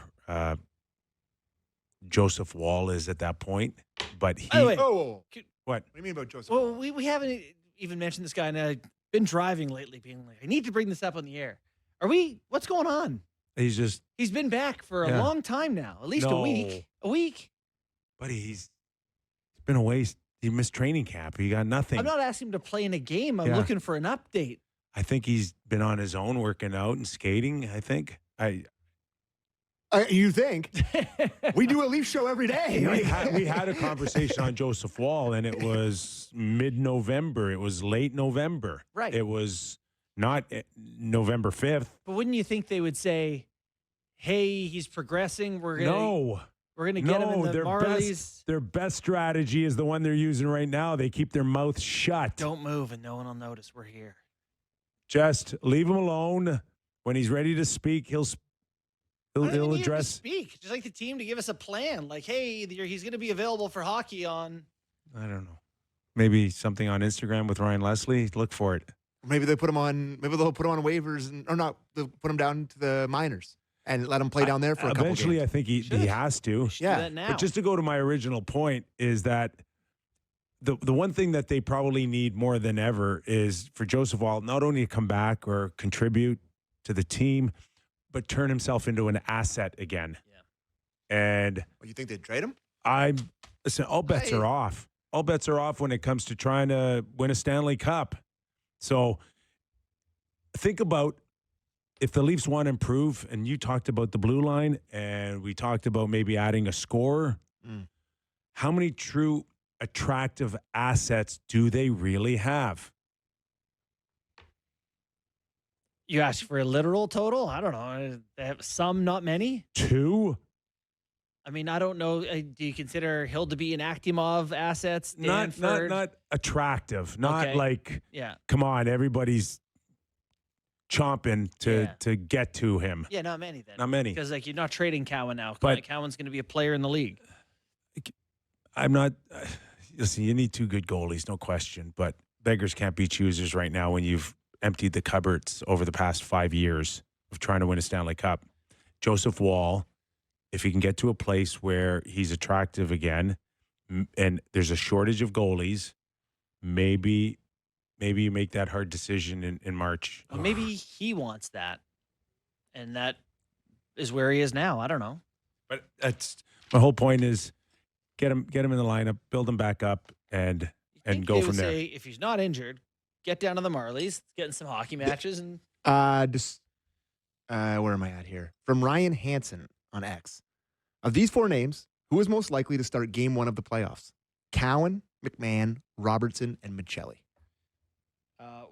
Joseph Wall is at that point, but he. By the way, Oh, What? what do you mean about Joseph? well, we haven't even mentioned this guy, and I've been driving lately being like, I need to bring this up on the air. What's going on? He's He's been back for a Yeah. long time now, at least a week. A week. But he's been away. He missed training camp. He got nothing. I'm not asking him to play in a game. I'm Yeah. looking for an update. I think he's been on his own working out and skating. I think. You think? We do a Leaf show every day. We had a conversation on Joseph Wall, and it was mid-November. It was late November. Right. It was not November 5th. But wouldn't you think they would say, hey, he's progressing. We're gonna get him in the Marlies. Their best strategy is the one they're using right now. They keep their mouth shut. Don't move and no one will notice we're here. Just leave him alone. When he's ready to speak, he'll I don't even need him to address. speak. Just like the team to give us a plan. Like, hey, he's going to be available for hockey on. I don't know. Maybe something on Instagram with Ryan Leslie. Look for it. Maybe they put him on. Maybe they'll put him on waivers, or not. They'll put him down to the minors and let him play down there for a couple Eventually, games. I think he has to. Do that now. But just to go to my original point is that the one thing that they probably need more than ever is for Joseph Wall not only to come back or contribute to the team, but turn himself into an asset again. Yeah. And You think they'd trade him? listen, all bets are off. All bets are off when it comes to trying to win a Stanley Cup. So think about if the Leafs want to improve, and you talked about the blue line, and we talked about maybe adding a scorer. How many true attractive assets do they really have? You asked for a literal total? I don't know. They have some, not many. 2? I mean, I don't know. Do you consider Hildeby and Akimov assets? Not Stanford? attractive. Not Okay. like, Yeah. come on, everybody's chomping to get to him. Yeah, not many then. Not many. Because, like, you're not trading Cowan now. But- Cowan's going to be a player in the league. I'm not. Listen, you need 2 good goalies, no question. But beggars can't be choosers right now when you've emptied the cupboards over the past 5 years of trying to win a Stanley Cup. Joseph Wall, if he can get to a place where he's attractive again, and there's a shortage of goalies, maybe you make that hard decision in March. Well, maybe he wants that. And that is where he is now. I don't know. But that's my whole point is get him in the lineup, build him back up, and You think go they from would there. say, if he's not injured, get down to the Marlies, get in some hockey matches, and Where am I at here? From Ryan Hansen on X. Of these 4 names, who is most likely to start game 1 of the playoffs? Cowan, McMahon, Robertson, and Michelli.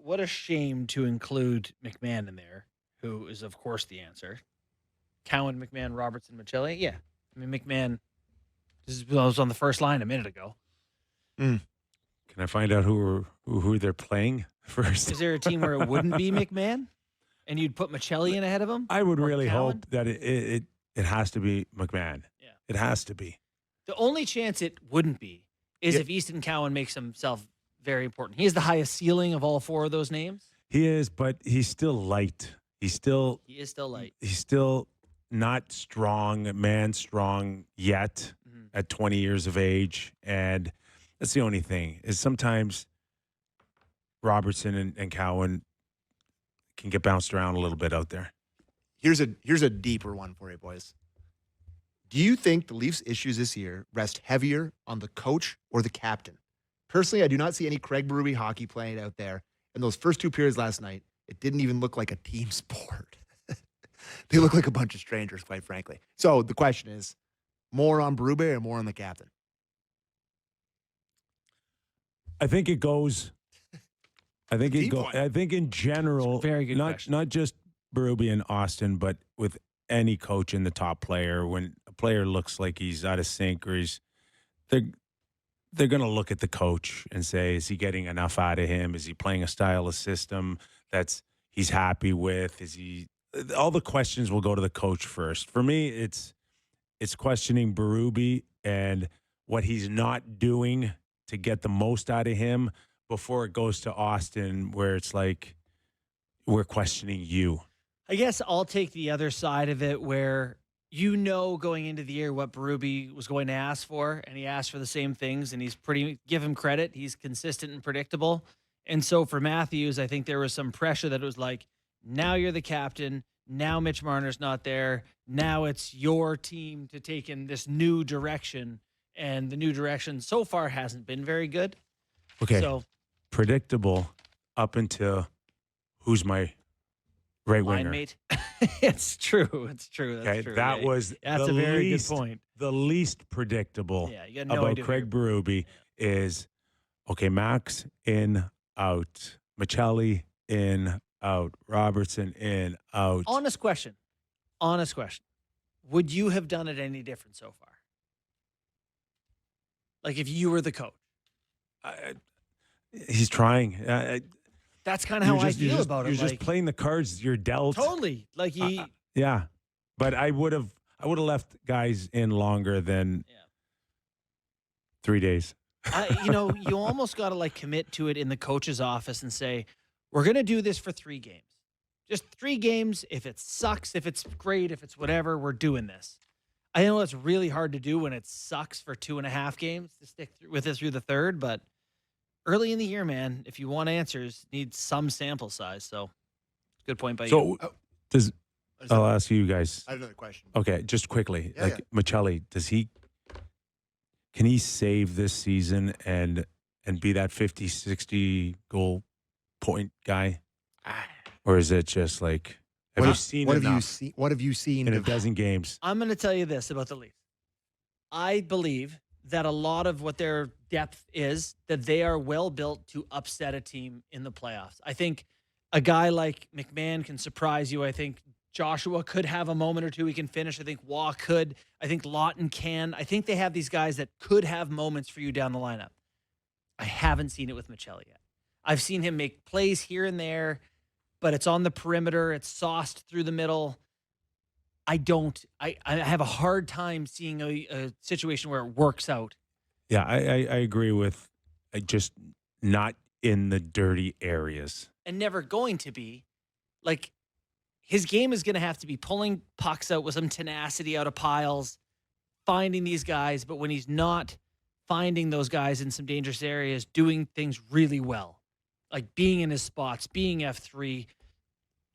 what a shame to include McMahon in there, who is, of course, the answer. Cowan, McMahon, Robertson, Michelli. Yeah. I mean, McMahon was on the first line a minute ago. Can I find out who they're playing first? Is there a team where it wouldn't be McMahon? And you'd put Michelli in ahead of him? I would Or really Cowan? hope that it has to be McMahon. Yeah. It has to be. The only chance it wouldn't be is Yeah. if Easton Cowan makes himself very important. He has the highest ceiling of all 4 of those names. He is, but he's still light. He is still light. He's still not strong, man strong yet Mhm. at 20 years of age. And that's the only thing is sometimes Robertson and Cowan can get bounced around a little bit out there. Here's a deeper one for you, boys. Do you think the Leafs' issues this year rest heavier on the coach or the captain? Personally, I do not see any Craig Berube hockey playing out there. In those first 2 periods last night, it didn't even look like a team sport. They look like a bunch of strangers, quite frankly. So the question is, more on Berube or more on the captain? I think it goes. I think it Deep goes. one. I think in general, Very good not question. not just Berube and Austin, but with any coach and the top player, when a player looks like he's out of sync or they're going to look at the coach and say, is he getting enough out of him? Is he playing a style of system that's he's happy with? Is he? All the questions will go to the coach first. For me, it's questioning Berube and what he's not doing to get the most out of him before it goes to Austin, where it's like we're questioning you. I guess I'll take the other side of it where going into the year what Berube was going to ask for, and he asked for the same things, and give him credit, he's consistent and predictable. And so for Matthews, I think there was some pressure that it was like, now you're the captain, now Mitch Marner's not there, now it's your team to take in this new direction, and the new direction so far hasn't been very good. Okay, So predictable up until who's my right line winger. mate. It's true. It's true. That's Okay, true. that Yeah, was that's the a very least, good point. The least predictable Yeah, you got no about idea who Craig you're- Berube is, okay, Max in, out. Michelli in, out. Robertson in, out. Honest question. Would you have done it any different so far? Like if you were the coach? He's trying. That's kind of how I feel about it. You're just playing the cards you're dealt. Totally. Like he. Yeah, but I would have left guys in longer than 3 days. You almost got to like commit to it in the coach's office and say, we're going to do this for 3 games. Just 3 games. If it sucks, if it's great, if it's whatever, we're doing this. I know it's really hard to do when it sucks for 2.5 games to stick with it through the third, but early in the year, man, if you want answers, need some sample size. So good point by you. So I'll ask you guys. I have another question. Okay, just quickly. Yeah, Michelli, can he save this season and be that 50, 60 goal point guy? Or is it just like, have you seen what enough have you seen in a of- dozen games? I'm going to tell you this about the Leafs. I believe that a lot of what their depth is, that they are well built to upset a team in the playoffs. I think a guy like McMahon can surprise you. I think Joshua could have a moment or two he can finish. I think Waugh could. I think Lawton can. I think they have these guys that could have moments for you down the lineup. I haven't seen it with Michelli yet. I've seen him make plays here and there, but it's on the perimeter. It's sauced through the middle. I have a hard time seeing a situation where it works out. Yeah, I agree with just not in the dirty areas. And never going to be. Like, his game is going to have to be pulling pucks out with some tenacity out of piles, finding these guys, but when he's not finding those guys in some dangerous areas, doing things really well. Like being in his spots, being F3.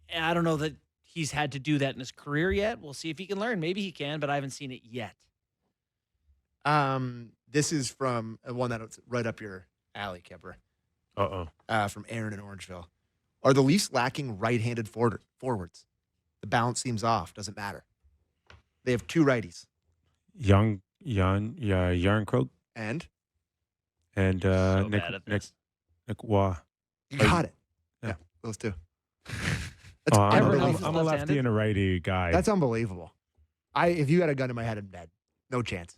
And I don't know that he's had to do that in his career yet. We'll see if he can learn. Maybe he can, but I haven't seen it yet. This is from one that's right up your alley, Kyper. From Aaron in Orangeville. Are the Leafs lacking right-handed forwards? The balance seems off. Doesn't matter. They have 2 righties. Yarncroke And So Nick bad at this. Nick Waugh. you got it. Yeah. Yeah, those 2. Everyone else is I'm a lefty left-handed? and a righty guy. That's unbelievable. If you had a gun to my head, I'm dead. No chance.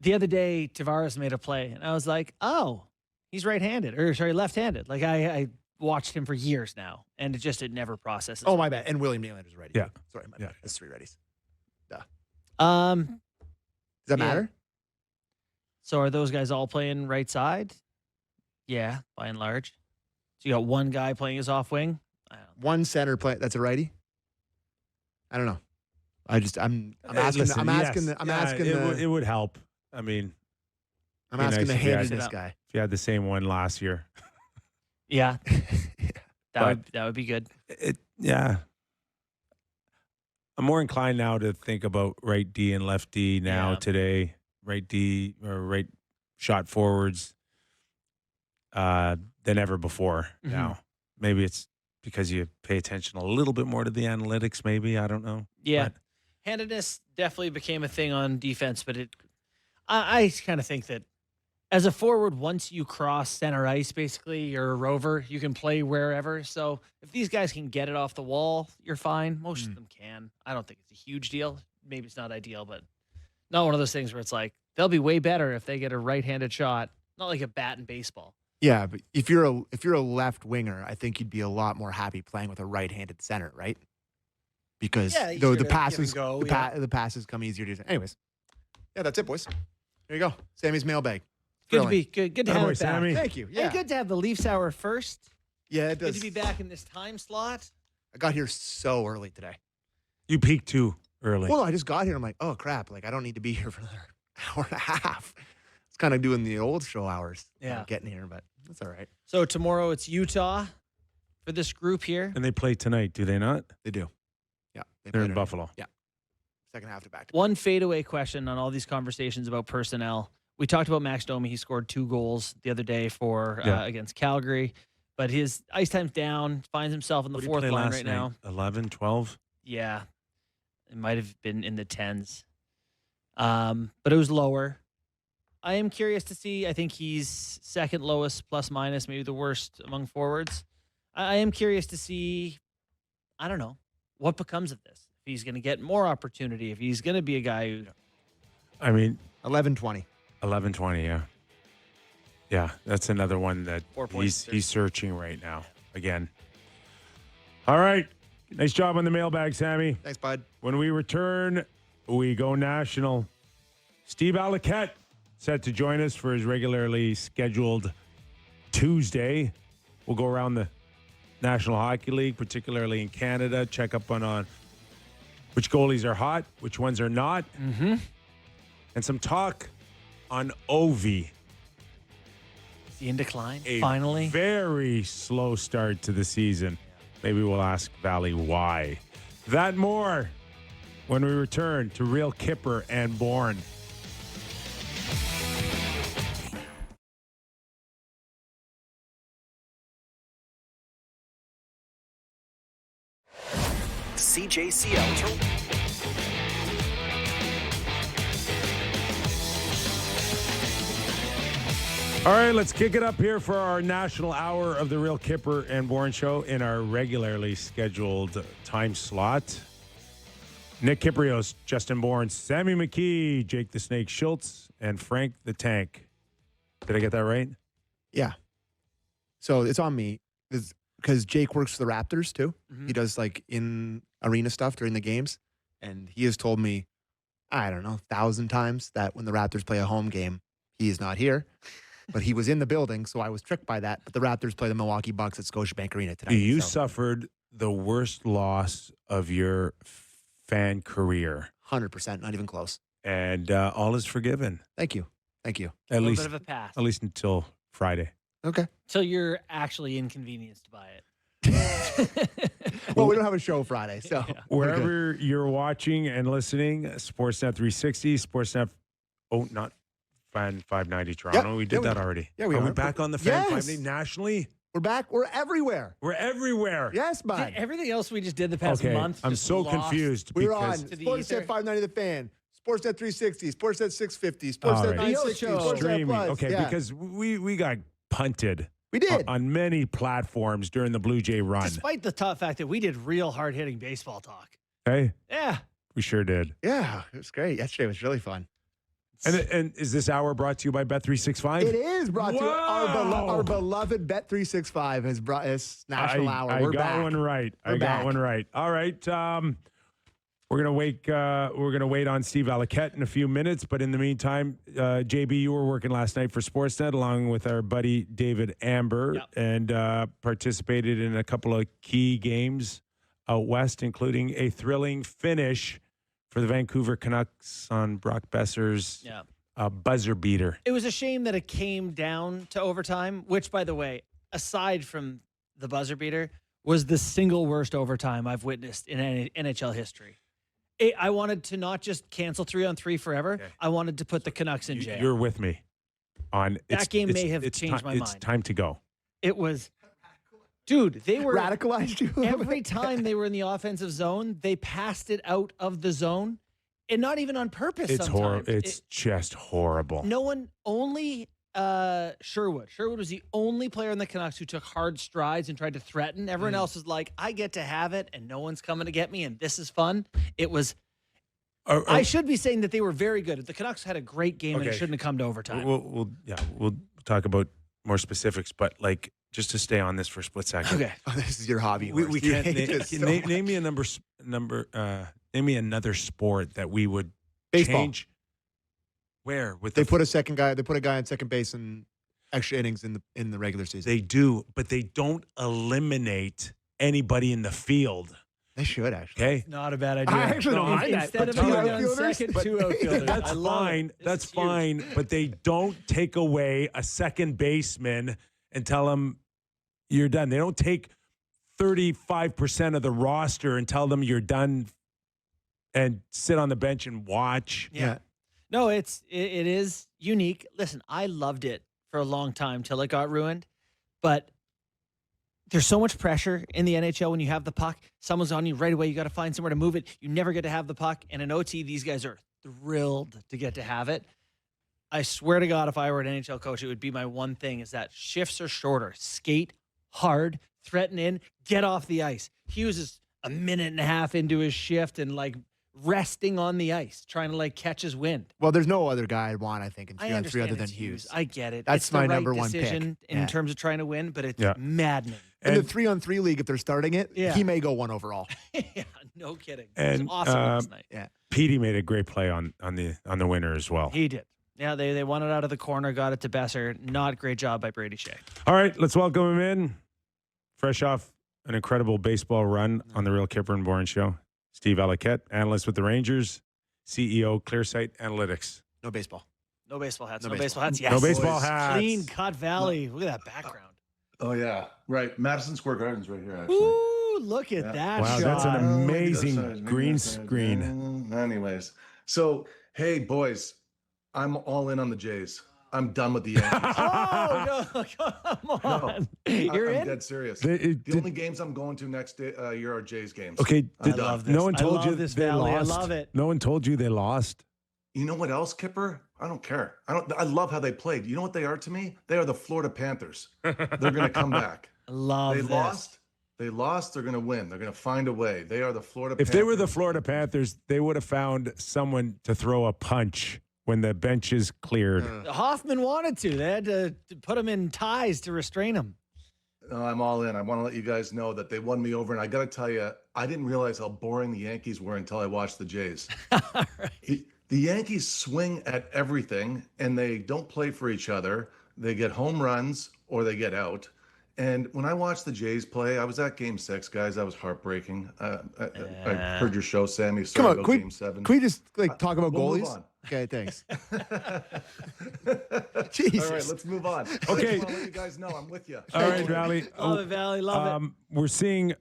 The other day, Tavares made a play, and I was like, oh, he's right-handed. Or, sorry, left-handed. Like, I watched him for years now, and it never processes. Oh, my bad. And William Nylander's righty. Yeah. Sorry, my bad. That's 3 righties. Um, Does that Yeah. matter? So are those guys all playing right side? Yeah, by and large. So you got one guy playing his off wing? I don't know. One center play that's a righty? I don't know. I'm asking Listen, I'm asking yes. I'm Yeah, asking it would help. I mean, I'm be asking nice the if you hand had of this it guy. if you had the same one last year, Yeah, But- that would be good. yeah. I'm more inclined now to think about right D and left D now Yeah. today. Right D or right shot forwards than ever before Mhm. now. Maybe it's because you pay attention a little bit more to the analytics, maybe. I don't know. Yeah. But Handedness definitely became a thing on defense, but I kind of think that as a forward, once you cross center ice, basically, you're a rover. You can play wherever. So if these guys can get it off the wall, you're fine. Most of them can. I don't think it's a huge deal. Maybe it's not ideal, but not one of those things where it's like they'll be way better if they get a right-handed shot. Not like a bat in baseball. Yeah, but if you're a left winger, I think you'd be a lot more happy playing with a right-handed center, right? Because Yeah, the easier to give passes and go, the passes come easier to. Anyways, yeah, that's it, boys. There you go, Sammy's mailbag. Good to Thrilling. be good to Attaboy, have it back. Sammy. Thank you. Yeah, And good to have the Leafs hour first. yeah, it Good does. to be back in this time slot. I got here so early today. you peaked too early. Well, I just got here. I'm like, oh crap! Like I don't need to be here for another hour and a half. It's kind of doing the old show hours. Yeah. Getting here, but that's all right. So tomorrow it's Utah for this group here. And they play tonight, do they not? They do. Yeah, They're play in tonight. Buffalo. Second half to back. One fadeaway question on all these conversations about personnel. We talked about Max Domi. He scored 2 goals the other day for Yeah. against Calgary, but his ice time's down. Finds himself in the What did he fourth play line last right night? now. 11, 12? Yeah, it might have been in the 10s, but it was lower. I am curious to see. I think he's second lowest plus minus, maybe the worst among forwards. I am curious to see. I don't know what becomes of this. If he's going to get more opportunity, if he's going to be a guy who. I mean, 11-20. 11-20, yeah. Yeah, that's another one that 4 points. he's searching right now again. All right. Nice job on the mailbag, Sammy. Thanks, bud. When we return, we go national. Steve Valiquette set to join us for his regularly scheduled Tuesday. We'll go around the National Hockey League, particularly in Canada, check up on which goalies are hot, which ones are not, and some talk on Ovi. Is he in decline? A Finally. very slow start to the season. Maybe we'll ask Valley why. That and more when we return to Real Kyper and Bourne. CJCL. All right, let's kick it up here for our national hour of the Real Kyper and Bourne Show in our regularly scheduled time slot. Nick Kypreos, Justin Bourne, Sammy McKee, Jake the Snake Schultz, and Frank the Tank. Did I get that right? Yeah. So it's on me because Jake works for the Raptors too. Mhm. He does like in arena stuff during the games. And he has told me, I don't know, 1,000 times that when the Raptors play a home game, he is not here. But he was in the building, so I was tricked by that. But the Raptors play the Milwaukee Bucks at Scotiabank Arena tonight. You so suffered the worst loss of your fan career, 100%, not even close. and all is forgiven. Thank you. Thank you. A At little least, bit of a pass. at least until Friday. Okay. Till you're actually inconvenienced by it. Well, we don't have a show Friday, so Yeah. we're good. Wherever you're watching and listening, Sportsnet 360, Sportsnet. Oh, not Fan 590 Toronto. Yep. We did that already. Yeah, we are. are. We back on the Fan Yes. 590 nationally? We're back. We're everywhere. We're everywhere. Yes, bud. Everything else we just did the past Okay, month. I'm just so lost. confused We're on because To the Sportsnet ether. 590 The Fan, Sportsnet 360, Sportsnet 650, All Sportsnet right. 960, Show. Sportsnet streaming. Plus. Okay, Yeah. because we got punted we did. on many platforms during the Blue Jay run. Despite the tough fact that we did real hard hitting baseball talk. Hey, Yeah. we sure did. Yeah, it was great. Yesterday was really fun. And is this hour brought to you by Bet365? It is brought to Wow. our beloved Bet365 has brought us National Hour. I We're got back. one right. I We're got back. one right. All right. We're gonna wait. We're gonna wait on Steve Valiquette in a few minutes. But in the meantime, JB, you were working last night for Sportsnet along with our buddy David Amber, Yep. and participated in a couple of key games out west, including a thrilling finish for the Vancouver Canucks on Brock Boeser's Yeah. buzzer beater. It was a shame that it came down to overtime, which, by the way, aside from the buzzer beater, was the single worst overtime I've witnessed in NHL history. I wanted to not just cancel 3-on-3 forever. Okay. I wanted to put the Canucks in jail. You're with me on That game may have changed my It's mind. time to go. It was, dude, they were Radicalized you. every time they were in the offensive zone, they passed it out of the zone, and not even on purpose. It's sometimes. horrible. It's just horrible. No one, only Sherwood. Sherwood was the only player in the Canucks who took hard strides and tried to threaten. Everyone else was like, I get to have it, and no one's coming to get me, and this is fun. It was. I should be saying that they were very good. The Canucks had a great game, and it Okay. shouldn't have come to overtime. We'll talk about more specifics, but like just to stay on this for a split second. Okay. Oh, this is your hobby. We horse. You can't hate this so much. name me a name me another sport that we would Baseball. change. Where with They the put a second guy. They put a guy on second base in extra innings in the regular season. they do, but they don't eliminate anybody in the field. They should actually. Okay. Not a bad idea. I actually don't mind that. Instead of But two going on outfielders? second, But- 2 outfielders. That's I love it. fine. This That's is huge. fine. But they don't take away a second baseman and tell them you're done. They don't take 35% of the roster and tell them you're done and sit on the bench and watch. Yeah. No, it is unique. Listen, I loved it for a long time till it got ruined, but there's so much pressure in the NHL when you have the puck. Someone's on you right away. You got to find somewhere to move it. You never get to have the puck. And in OT, these guys are thrilled to get to have it. I swear to God, if I were an NHL coach, it would be my one thing is that shifts are shorter. Skate hard, threaten in, get off the ice. Hughes is a minute and a half into his shift and like resting on the ice, trying to like catch his wind. Well, there's no other guy I'd want, I think, in I 3-on-3 understand other than it's Hughes. I get it. That's It's the my right number one pick. decision in Yeah. terms of trying to win, but it's Yeah. maddening. In the And, 3-on-3 league, if they're starting it, Yeah. he may go 1 overall. Yeah, no kidding. It And, was awesome last night. Petey made a great play on the winner as well. He did. Yeah, they won it out of the corner, got it to Boeser. Not great job by Brady Shea. All right, let's welcome him in. Fresh off an incredible baseball run on the Real Kyper and Bourne Show. Steve Valiquette, analyst with the Rangers, CEO, Clearsight Analytics. No baseball. No baseball hats. No No, baseball. baseball hats. Yes. No baseball hats. Clean cut valley. Look at that background. Oh yeah, right. Madison Square Garden's right here. Actually, Ooh, look at Yeah. that Wow, shot. that's an Oh, maybe amazing that's size, maybe green that's size. screen. Anyways, so hey boys, I'm all in on the Jays. I'm done with the Yankees. Oh, no, come on. You're I'm in? dead serious. The- The only games I'm going to next year are Jays games. Okay, I did, love no this. one I told love you this they valley. I lost. love it. No one told you they lost. you know what else, Kipper? I don't care. I love how they played. You know what they are to me? They are the Florida Panthers. They're going to come back. I love They this. lost. They lost. They're going to win. They're going to find a way. They are the Florida If Panthers. they were the Florida Panthers, they would have found someone to throw a punch when the bench is cleared. Hoffman wanted to. They had to put him in ties to restrain him. No, I'm all in. I want to let you guys know that they won me over. And I got to tell you, I didn't realize how boring the Yankees were until I watched the Jays. The Yankees swing at everything, and they don't play for each other. They get home runs or they get out. And when I watched the Jays play, I was at Game 6, guys. That was heartbreaking. I heard your show, Sammy. Sorry about Game 7. Can we just talk about We'll move goalies? on. Okay, thanks. Jesus. All right, let's move on. Okay. I just want to let you guys know I'm with you. All right, Valley. Love it, Valley. Love it. We're seeing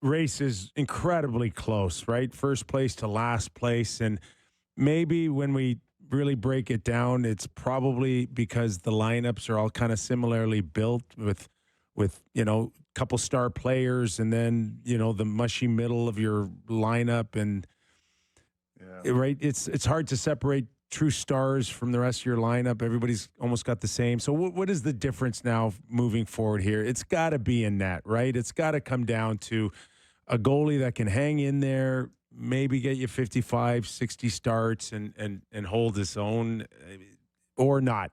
races incredibly close, right? First place to last place. And maybe when we really break it down, it's probably because the lineups are all kind of similarly built with couple star players and then, the mushy middle of your lineup. And right, it's hard to separate true stars from the rest of your lineup. Everybody's almost got the same. So what is the difference now moving forward here? It's got to be in net, right? It's got to come down to a goalie that can hang in there, maybe get you 55, 60 starts and hold his own, or not.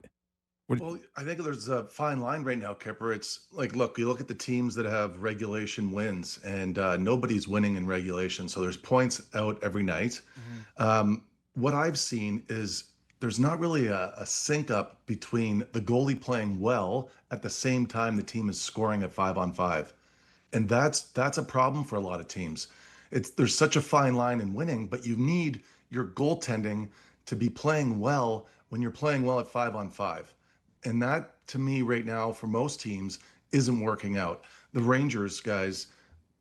Well, I think there's a fine line right now, Kipper. It's like, look, you look at the teams that have regulation wins, and nobody's winning in regulation. So there's points out every night. What I've seen is there's not really a sync up between the goalie playing well at the same time the team is scoring at 5-on-5. And that's a problem for a lot of teams. There's such a fine line in winning, but you need your goaltending to be playing well when you're playing well at 5-on-5. And that, to me, right now, for most teams, isn't working out. The Rangers, guys,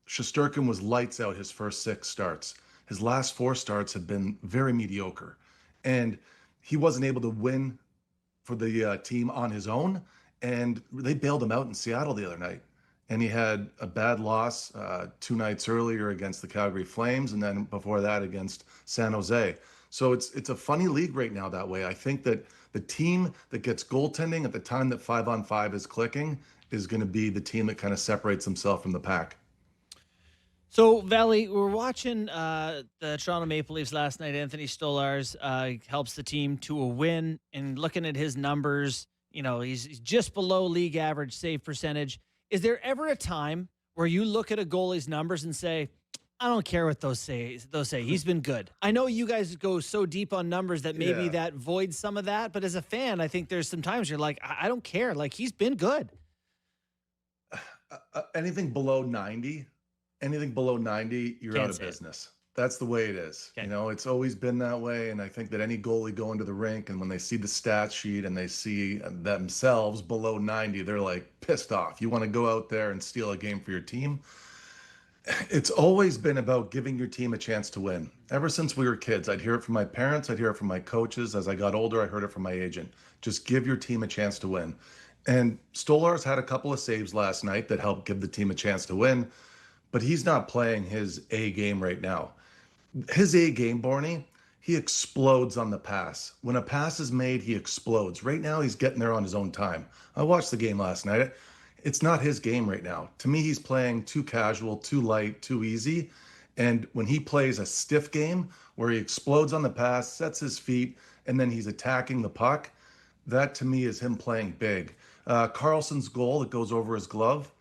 Shesterkin was lights out his first 6 starts. His last 4 starts have been very mediocre. And he wasn't able to win for the team on his own. And they bailed him out in Seattle the other night. And he had a bad loss 2 nights earlier against the Calgary Flames, and then before that against San Jose. So it's a funny league right now that way. I think that the team that gets goaltending at the time that 5-on-5 is clicking is going to be the team that kind of separates themselves from the pack. So, Valley, we're watching the Toronto Maple Leafs last night. Anthoyn Stolarz helps the team to a win. And looking at his numbers, he's just below league average save percentage. Is there ever a time where you look at a goalie's numbers and say, I don't care what those say. He's been good. I know you guys go so deep on numbers that maybe that voids some of that. But as a fan, I think there's some times you're like, I don't care. Like, he's been good. Anything below 90, you're out of business. That's the way it is. Okay. It's always been that way. And I think that any goalie going to the rink and when they see the stat sheet and they see themselves below 90, they're like pissed off. You want to go out there and steal a game for your team. It's always been about giving your team a chance to win. Ever since we were kids, I'd hear it from my parents. I'd hear it from my coaches. As I got older, I heard it from my agent. Just give your team a chance to win. And Stolarz had a couple of saves last night that helped give the team a chance to win, but he's not playing his A game right now. His A game, Bourne, he explodes on the pass. When a pass is made, he explodes. Right now, he's getting there on his own time. I watched the game last night. It's not his game right now. To me, he's playing too casual, too light, too easy. And when he plays a stiff game where he explodes on the pass, sets his feet, and then he's attacking the puck, that to me is him playing big. Carlson's goal that goes over his glove,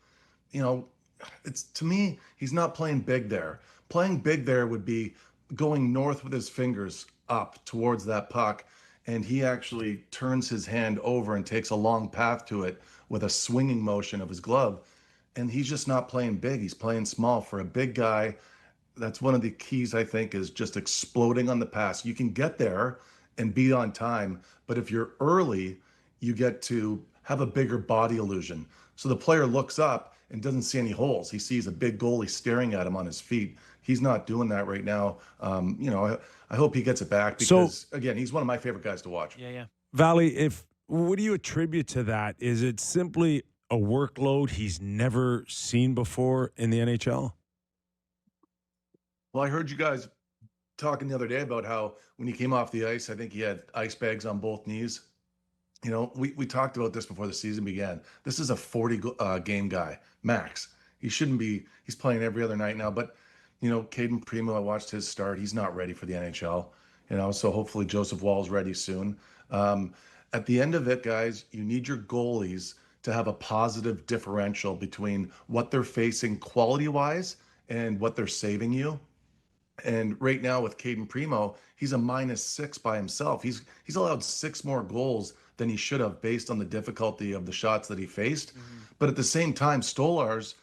it's to me, he's not playing big there. Playing big there would be going north with his fingers up towards that puck, and he actually turns his hand over and takes a long path to it with a swinging motion of his glove. And he's just not playing big. He's playing small. For a big guy, that's one of the keys, I think, is just exploding on the pass. You can get there and be on time, but if you're early, you get to have a bigger body illusion. So the player looks up and doesn't see any holes. He sees a big goalie staring at him on his feet. He's not doing that right now. I hope he gets it back because, again, he's one of my favorite guys to watch. Yeah. Valley, what do you attribute to that? Is it simply a workload he's never seen before in the NHL? Well, I heard you guys talking the other day about how when he came off the ice, I think he had ice bags on both knees. You know, we talked about this before the season began. This is a 40 game guy, max. He shouldn't be, he's playing every other night now. But, you know, Caden Primo, I watched his start. He's not ready for the NHL, you know, so hopefully Joseph Wall's ready soon. At the end of it, guys, you need your goalies to have a positive differential between what they're facing quality-wise and what they're saving you. And right now with Caden Primo, he's a -6 by himself. He's allowed 6 more goals than he should have based on the difficulty of the shots that he faced. But at the same time, Stolarz,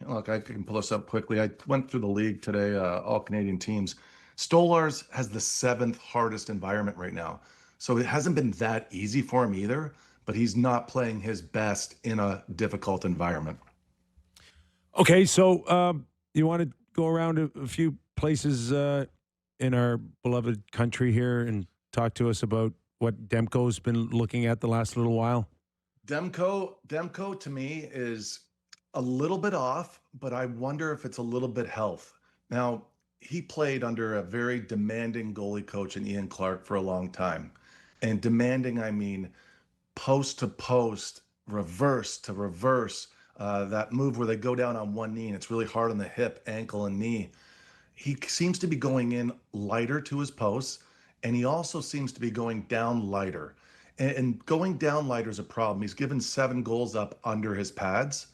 look, I can pull this up quickly. I went through the league today, all Canadian teams. Stolarz has the 7th hardest environment right now. So it hasn't been that easy for him either, but he's not playing his best in a difficult environment. Okay, so you want to go around a few places in our beloved country here and talk to us about what Demko's been looking at the last little while? Demko to me is a little bit off, but I wonder if it's a little bit health. Now, he played under a very demanding goalie coach in Ian Clark for a long time. And demanding, I mean post to post, reverse to reverse, that move where they go down on one knee and it's really hard on the hip, ankle, and knee. He seems to be going in lighter to his posts, and he also seems to be going down lighter. And going down lighter is a problem. He's given 7 goals up under his pads.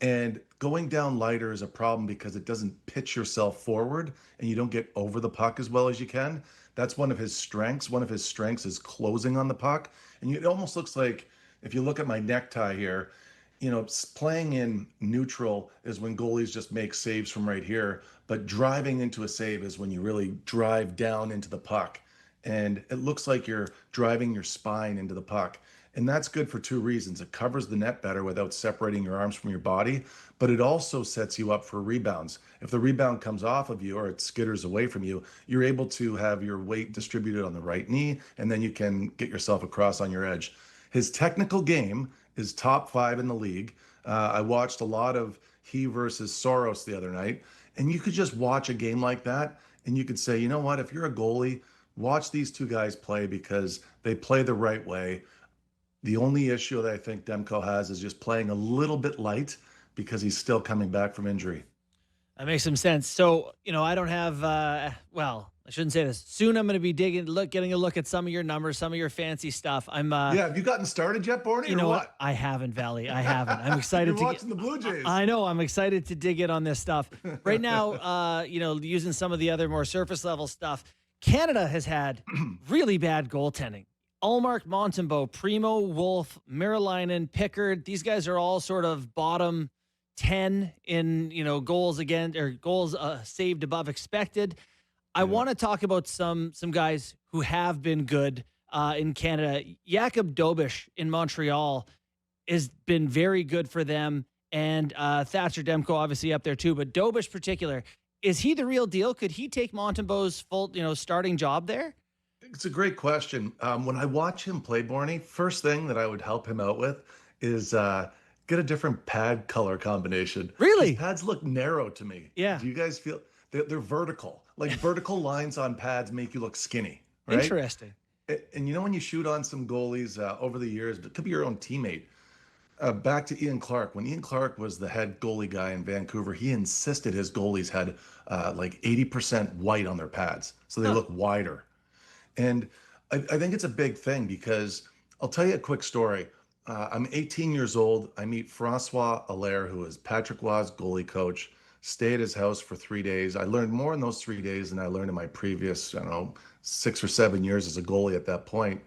And going down lighter is a problem because it doesn't pitch yourself forward and you don't get over the puck as well as you can. That's one of his strengths. One of his strengths is closing on the puck. And it almost looks like, if you look at my necktie here, you know, playing in neutral is when goalies just make saves from right here. But driving into a save is when you really drive down into the puck. And it looks like you're driving your spine into the puck. And that's good for 2 reasons. It covers the net better without separating your arms from your body, but it also sets you up for rebounds. If the rebound comes off of you or it skitters away from you, you're able to have your weight distributed on the right knee, and then you can get yourself across on your edge. His technical game is top 5 in the league. I watched a lot of he versus Soros the other night, and you could just watch a game like that, and you could say, you know what, if you're a goalie, watch these 2 guys play because they play the right way. The only issue that I think Demko has is just playing a little bit light because he's still coming back from injury. That makes some sense. So, you know, I don't have, well, I shouldn't say this. Soon I'm going to be getting a look at some of your numbers, some of your fancy stuff. Yeah, have you gotten started yet, Bourne? You know what? I haven't, Valley. I haven't. I'm excited You're watching the Blue Jays. I know. I'm excited to dig in on this stuff. Right now, you know, using some of the other more surface level stuff, Canada has had really bad goaltending. Ullmark, Montembeault, Primo, Wolf, Merilainen, Pickard. These guys are all sort of bottom 10 in, you know, goals again or goals saved above expected. I want to talk about some guys who have been good in Canada. Jakub Dobeš in Montreal has been very good for them, and Thatcher Demko obviously up there too. But Dobeš particular, is he the real deal? Could he take Montembeault's full, you know, starting job there? It's a great question. When I watch him play, Bourne, first thing that I would help him out with is get a different pad color combination. Really? His pads look narrow to me. Yeah. Do you guys feel they're vertical? Like vertical lines on pads make you look skinny, right? Interesting. And you know, when you shoot on some goalies over the years, it could be your own teammate. Back to Ian Clark. When Ian Clark was the head goalie guy in Vancouver, he insisted his goalies had like 80% white on their pads, so they look wider. And I think it's a big thing because I'll tell you a quick story. I'm 18 years old. I meet Francois Allaire, who is Patrick Roy's goalie coach, stay at his house for 3 days. I learned more in those 3 days than I learned in my previous, 6 or 7 years as a goalie at that point.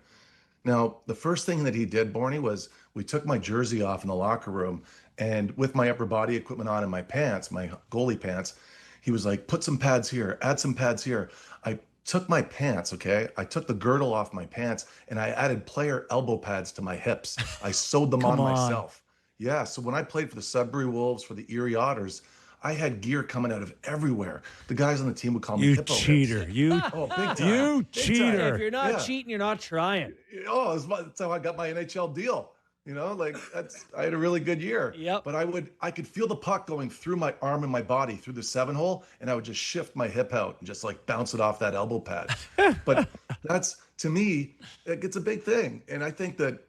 Now, the first thing that he did, Bourne, was we took my jersey off in the locker room, and with my upper body equipment on and my pants, my goalie pants, he was like, put some pads here, add some pads here. I took my pants, okay? I took the girdle off my pants and I added player elbow pads to my hips. I sewed them on myself. Yeah, so when I played for the Sudbury Wolves, for the Erie Otters, I had gear coming out of everywhere. The guys on the team would call me hippo cheater. hips. You big time. You Big cheater. time. If you're not cheating, you're not trying. Oh, that's how I got my NHL deal. You know, like I had a really good year. Yep. But I could feel the puck going through my arm and my body through the 7-hole, and I would just shift my hip out and just like bounce it off that elbow pad. But that's, to me, it's a big thing. And I think that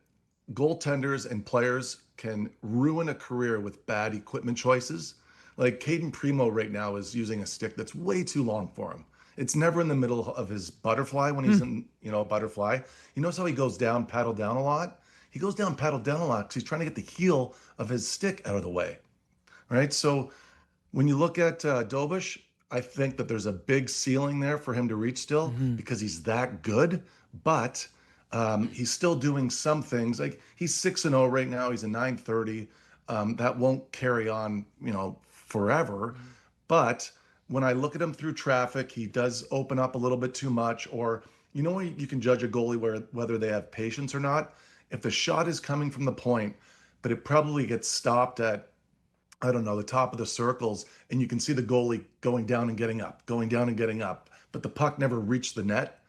goaltenders and players can ruin a career with bad equipment choices. Like Caden Primo right now is using a stick that's way too long for him. It's never in the middle of his butterfly when he's in, a butterfly. You notice how he goes down, paddle down a lot? He goes down, paddle down a lot because he's trying to get the heel of his stick out of the way, right? So when you look at Dobush, I think that there's a big ceiling there for him to reach still because he's that good, but he's still doing some things. Like he's 6-0 right now. He's a .930. That won't carry on, forever. But when I look at him through traffic, he does open up a little bit too much. Or, you can judge a goalie whether they have patience or not. If the shot is coming from the point, but it probably gets stopped at, I don't know, the top of the circles, and you can see the goalie going down and getting up, but the puck never reached the net.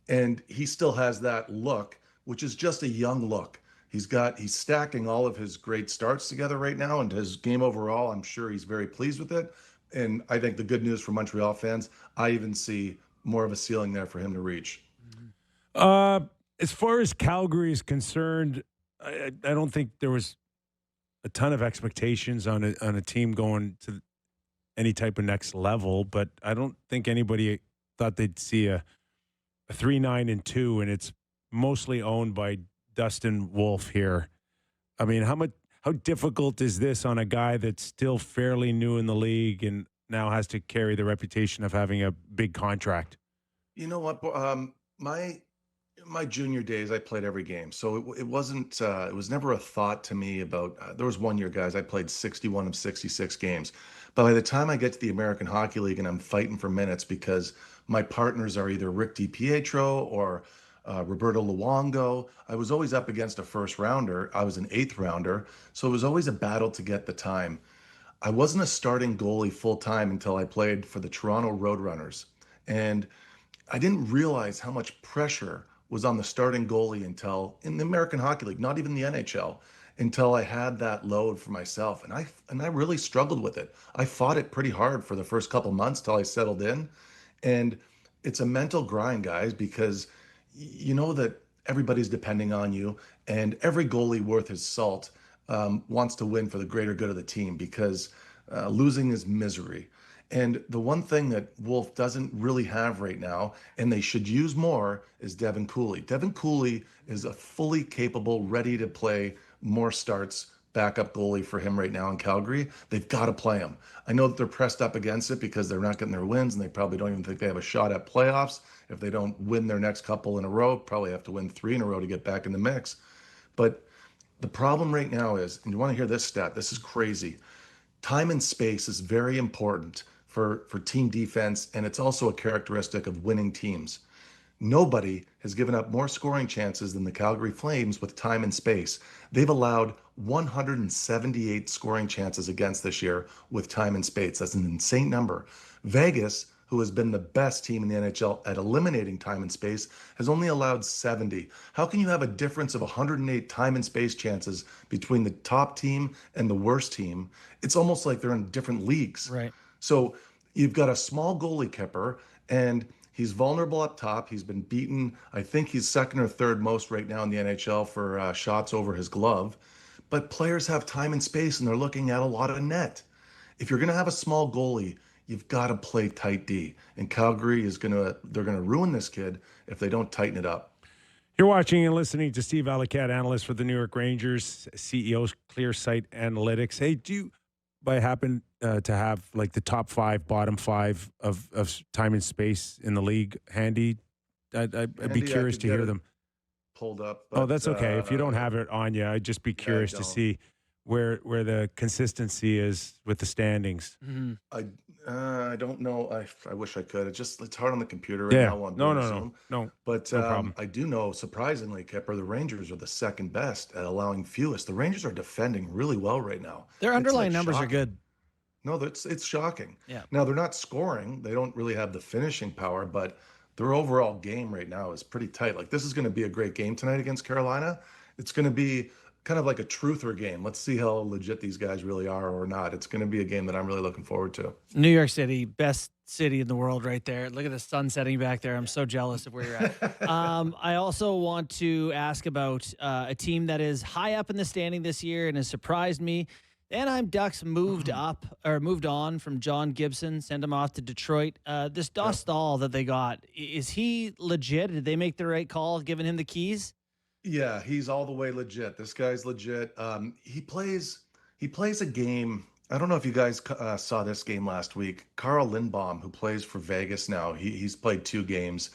And he still has that look, which is just a young look. He's stacking all of his great starts together right now, and his game overall, I'm sure he's very pleased with it. And I think the good news for Montreal fans, I even see more of a ceiling there for him to reach. As far as Calgary is concerned, I don't think there was a ton of expectations on a team going to any type of next level, but I don't think anybody thought they'd see a 3-9-2, and it's mostly owned by Dustin Wolf here. I mean, how difficult is this on a guy that's still fairly new in the league and now has to carry the reputation of having a big contract? You know what? My junior days, I played every game. So it wasn't, it was never a thought to me about, there was one year, guys, I played 61 of 66 games. But by the time I get to the American Hockey League and I'm fighting for minutes because my partners are either Rick DiPietro or Roberto Luongo, I was always up against a first rounder. I was an 8th rounder. So it was always a battle to get the time. I wasn't a starting goalie full time until I played for the Toronto Roadrunners. And I didn't realize how much pressure was on the starting goalie until in the American Hockey League, not even the NHL, until I had that load for myself. And I really struggled with it. I fought it pretty hard for the first couple months till I settled in. And it's a mental grind, guys, because you know that everybody's depending on you, and every goalie worth his salt wants to win for the greater good of the team, because losing is misery. And the one thing that Wolf doesn't really have right now, and they should use more, is Devin Cooley. Devin Cooley is a fully capable, ready to play more starts backup goalie for him right now in Calgary. They've got to play him. I know that they're pressed up against it because they're not getting their wins, and they probably don't even think they have a shot at playoffs. If they don't win their next couple in a row, probably have to win 3 in a row to get back in the mix. But the problem right now is, and you want to hear this stat, this is crazy. Time and space is very important for team defense, and it's also a characteristic of winning teams. Nobody has given up more scoring chances than the Calgary Flames with time and space. They've allowed 178 scoring chances against this year with time and space. That's an insane number. Vegas, who has been the best team in the NHL at eliminating time and space, has only allowed 70. How can you have a difference of 108 time and space chances between the top team and the worst team? It's almost like they're in different leagues. Right. So you've got a small goalie, Kyper, and he's vulnerable up top. He's been beaten. I think he's 2nd or 3rd most right now in the NHL for shots over his glove. But players have time and space, and they're looking at a lot of net. If you're going to have a small goalie, you've got to play tight D. And Calgary they're going to ruin this kid if they don't tighten it up. You're watching and listening to Steve Valiquette, analyst for the New York Rangers, CEO's Clear Sight Analytics. Hey, do you by happen to have like the top 5, bottom 5 of time and space in the league handy? I'd be curious to hear them. Pulled up. But, that's okay. If you don't have it on you, I'd just be curious to see where the consistency is with the standings. Mm-hmm. I don't know. I wish I could. It's hard on the computer right now. On No. But no problem. I do know, surprisingly, Kyper, the Rangers are the 2nd best at allowing fewest. The Rangers are defending really well right now. Their underlying numbers are good. No, it's shocking. Yeah. Now, they're not scoring. They don't really have the finishing power, but their overall game right now is pretty tight. Like, this is going to be a great game tonight against Carolina. It's going to be kind of like a truther game. Let's see how legit these guys really are or not. It's going to be a game that I'm really looking forward to. New York City, best city in the world right there. Look at the sun setting back there. I'm so jealous of where you're at. I also want to ask about a team that is high up in the standing this year and has surprised me. The Anaheim Ducks moved on from John Gibson, sent him off to Detroit. This Dostal that they got, is he legit? Did they make the right call giving him the keys? Yeah, he's all the way legit. This guy's legit. He plays a game. I don't know if you guys saw this game last week. Carl Lindbaum, who plays for Vegas now, he's played 2 games.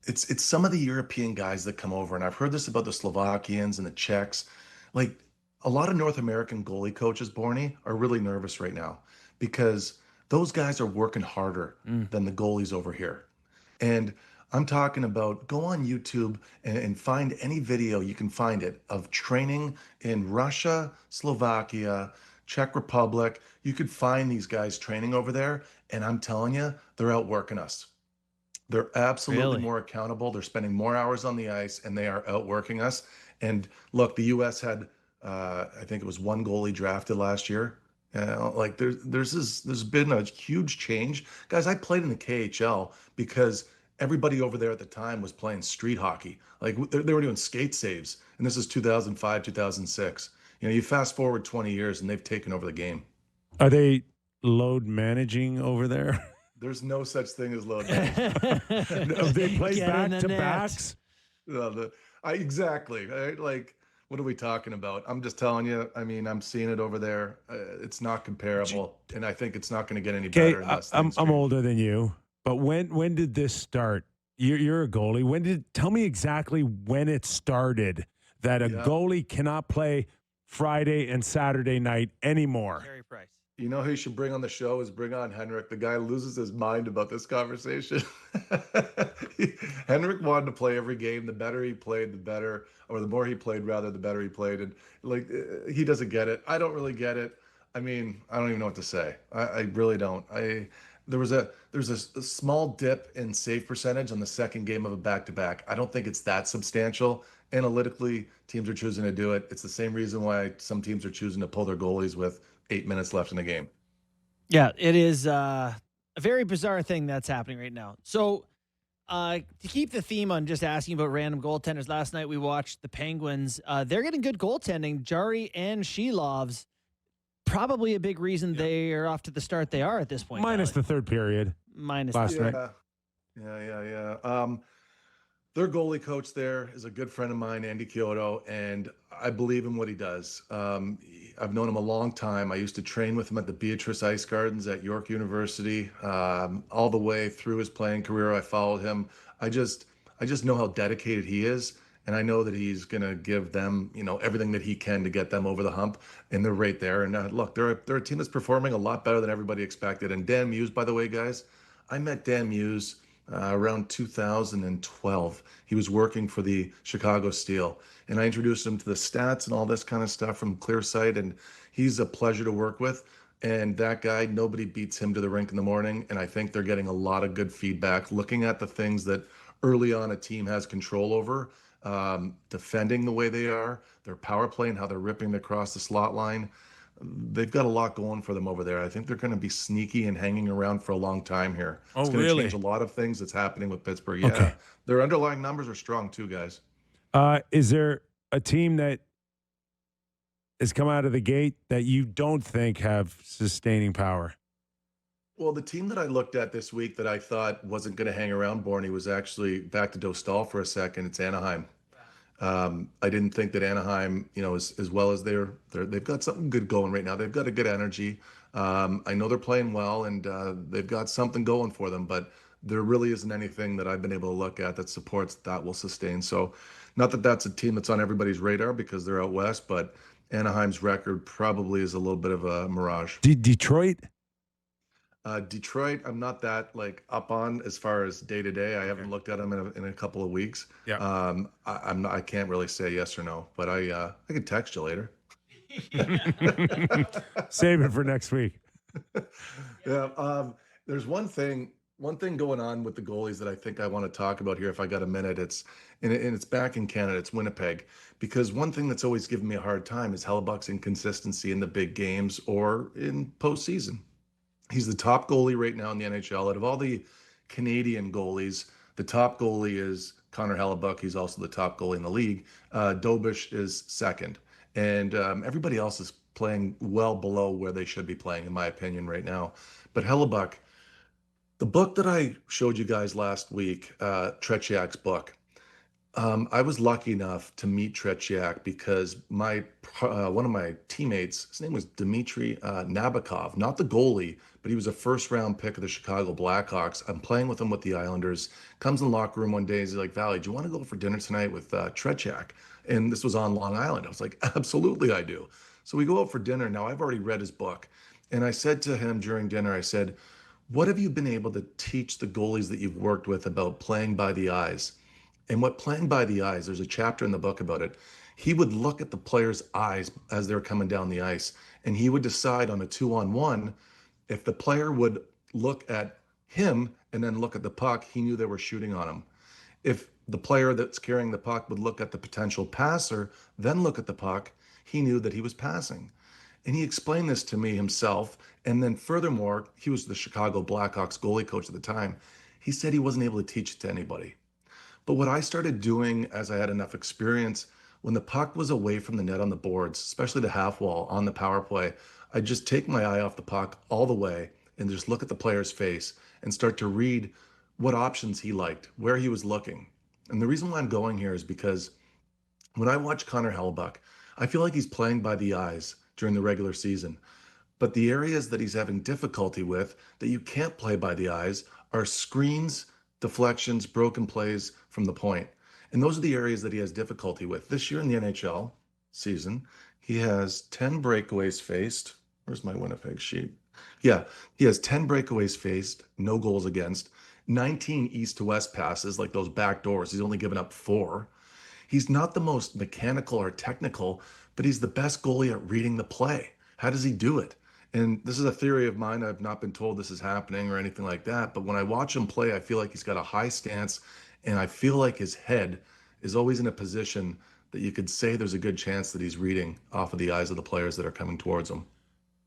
It's some of the European guys that come over, and I've heard this about the Slovakians and the Czechs. Like, a lot of North American goalie coaches, Bourne, are really nervous right now because those guys are working harder than the goalies over here. And I'm talking about, go on YouTube and find any video you can find it of training in Russia, Slovakia, Czech Republic. You could find these guys training over there, and I'm telling you, they're outworking us. They're absolutely more accountable. They're spending more hours on the ice, and they are outworking us. And look, the U.S. had, I think it was 1 goalie drafted last year. Like there's been a huge change. Guys, I played in the KHL because everybody over there at the time was playing street hockey. Like they were doing skate saves, and this is 2005, 2006. You know, you fast forward 20 years, and they've taken over the game. Are they load managing over there? There's no such thing as load management. They play back to backs. Exactly. Like, what are we talking about? I'm just telling you. I mean, I'm seeing it over there. It's not comparable, and I think it's not going to get any better. I'm older than you, but when did this start? You're a goalie. Tell me exactly when it started that a goalie cannot play Friday and Saturday night anymore. Carey Price. You know who you should bring on the show is bring on Henrik. The guy loses his mind about this conversation. Henrik wanted to play every game. The better he played, the better, or the more he played, rather, the better he played. And like, he doesn't get it. I don't really get it. I mean, I don't even know what to say. I really don't. There's a small dip in save percentage on the second game of a back-to-back. I don't think it's that substantial. Analytically, teams are choosing to do it. It's the same reason why some teams are choosing to pull their goalies with 8 minutes left in the game. Yeah, it is a very bizarre thing that's happening right now. So to keep the theme on just asking about random goaltenders, last night we watched the Penguins. They're getting good goaltending. Jari and Shilov's probably a big reason they are off to the start they are at this point. Minus the third period. Minus last night. Yeah. Their goalie coach there is a good friend of mine, Andy Kyoto, and I believe in what he does. I've known him a long time. I used to train with him at the Beatrice Ice Gardens at York University. All the way through his playing career, I followed him. I just know how dedicated he is, and I know that he's going to give them, everything that he can to get them over the hump, and they're right there. And look, they're a team that's performing a lot better than everybody expected. And Dan Muse, by the way, guys, I met Dan Muse around 2012. He was working for the Chicago Steel, and I introduced him to the stats and all this kind of stuff from Clearsight, and he's a pleasure to work with. And that guy, nobody beats him to the rink in the morning, and I think they're getting a lot of good feedback, looking at the things that early on a team has control over, defending the way they are, their power play and how they're ripping across the slot line. They've got a lot going for them over there. I think they're going to be sneaky and hanging around for a long time here. It's going to change a lot of things that's happening with Pittsburgh. Yeah, okay. Their underlying numbers are strong too, guys. Is there a team that has come out of the gate that you don't think have sustaining power? Well, the team that I looked at this week that I thought wasn't going to hang around, Bourne, was actually back to Dostal for a second. It's Anaheim. I didn't think that Anaheim, as well as they've got something good going right now. They've got a good energy. I know they're playing well, and they've got something going for them, but there really isn't anything that I've been able to look at that supports that will sustain. So not that that's a team that's on everybody's radar because they're out west, but Anaheim's record probably is a little bit of a mirage. Detroit? Detroit, I'm not that up on as far as day to day. I haven't looked at them in a couple of weeks. Yeah. I can't really say yes or no, but I can text you later. Save it for next week. Yeah. There's one thing one thing going on with the goalies that I think I want to talk about here, if I got a minute, it's back in Canada, it's Winnipeg, because one thing that's always given me a hard time is Hellebuck's inconsistency in the big games or in postseason. He's the top goalie right now in the NHL. Out of all the Canadian goalies, the top goalie is Connor Hellebuck. He's also the top goalie in the league. Dobish is second, and everybody else is playing well below where they should be playing, in my opinion, right now. But Hellebuck, the book that I showed you guys last week, Tretiak's book, I was lucky enough to meet Tretiak because one of my teammates, his name was Dmitry Nabokov, not the goalie, but he was a first-round pick of the Chicago Blackhawks. I'm playing with him with the Islanders. Comes in the locker room one day, he's like, Valley, do you want to go for dinner tonight with Tretiak? And this was on Long Island. I was like, absolutely I do. So we go out for dinner. Now, I've already read his book. And I said to him during dinner, I said, what have you been able to teach the goalies that you've worked with about playing by the eyes? And what playing by the eyes, there's a chapter in the book about it. He would look at the players' eyes as they're coming down the ice, and he would decide on a 2-on-1 if the player would look at him and then look at the puck, he knew they were shooting on him. If the player that's carrying the puck would look at the potential passer, then look at the puck, he knew that he was passing. And he explained this to me himself. And then furthermore, he was the Chicago Blackhawks goalie coach at the time. He said he wasn't able to teach it to anybody. But what I started doing as I had enough experience, when the puck was away from the net on the boards, especially the half wall on the power play, I'd just take my eye off the puck all the way and just look at the player's face and start to read what options he liked, where he was looking. And the reason why I'm going here is because when I watch Connor Hellebuck, I feel like he's playing by the eyes during the regular season. But the areas that he's having difficulty with that you can't play by the eyes are screens, deflections, broken plays from the point. And those are the areas that he has difficulty with. This year in the NHL season, he has 10 breakaways faced. Where's my Winnipeg sheet? Yeah, he has 10 breakaways faced, no goals against, 19 east to west passes, like those back doors. He's only given up 4. He's not the most mechanical or technical, but he's the best goalie at reading the play. How does he do it? And this is a theory of mine. I've not been told this is happening or anything like that. But when I watch him play, I feel like he's got a high stance, and I feel like his head is always in a position that you could say there's a good chance that he's reading off of the eyes of the players that are coming towards him.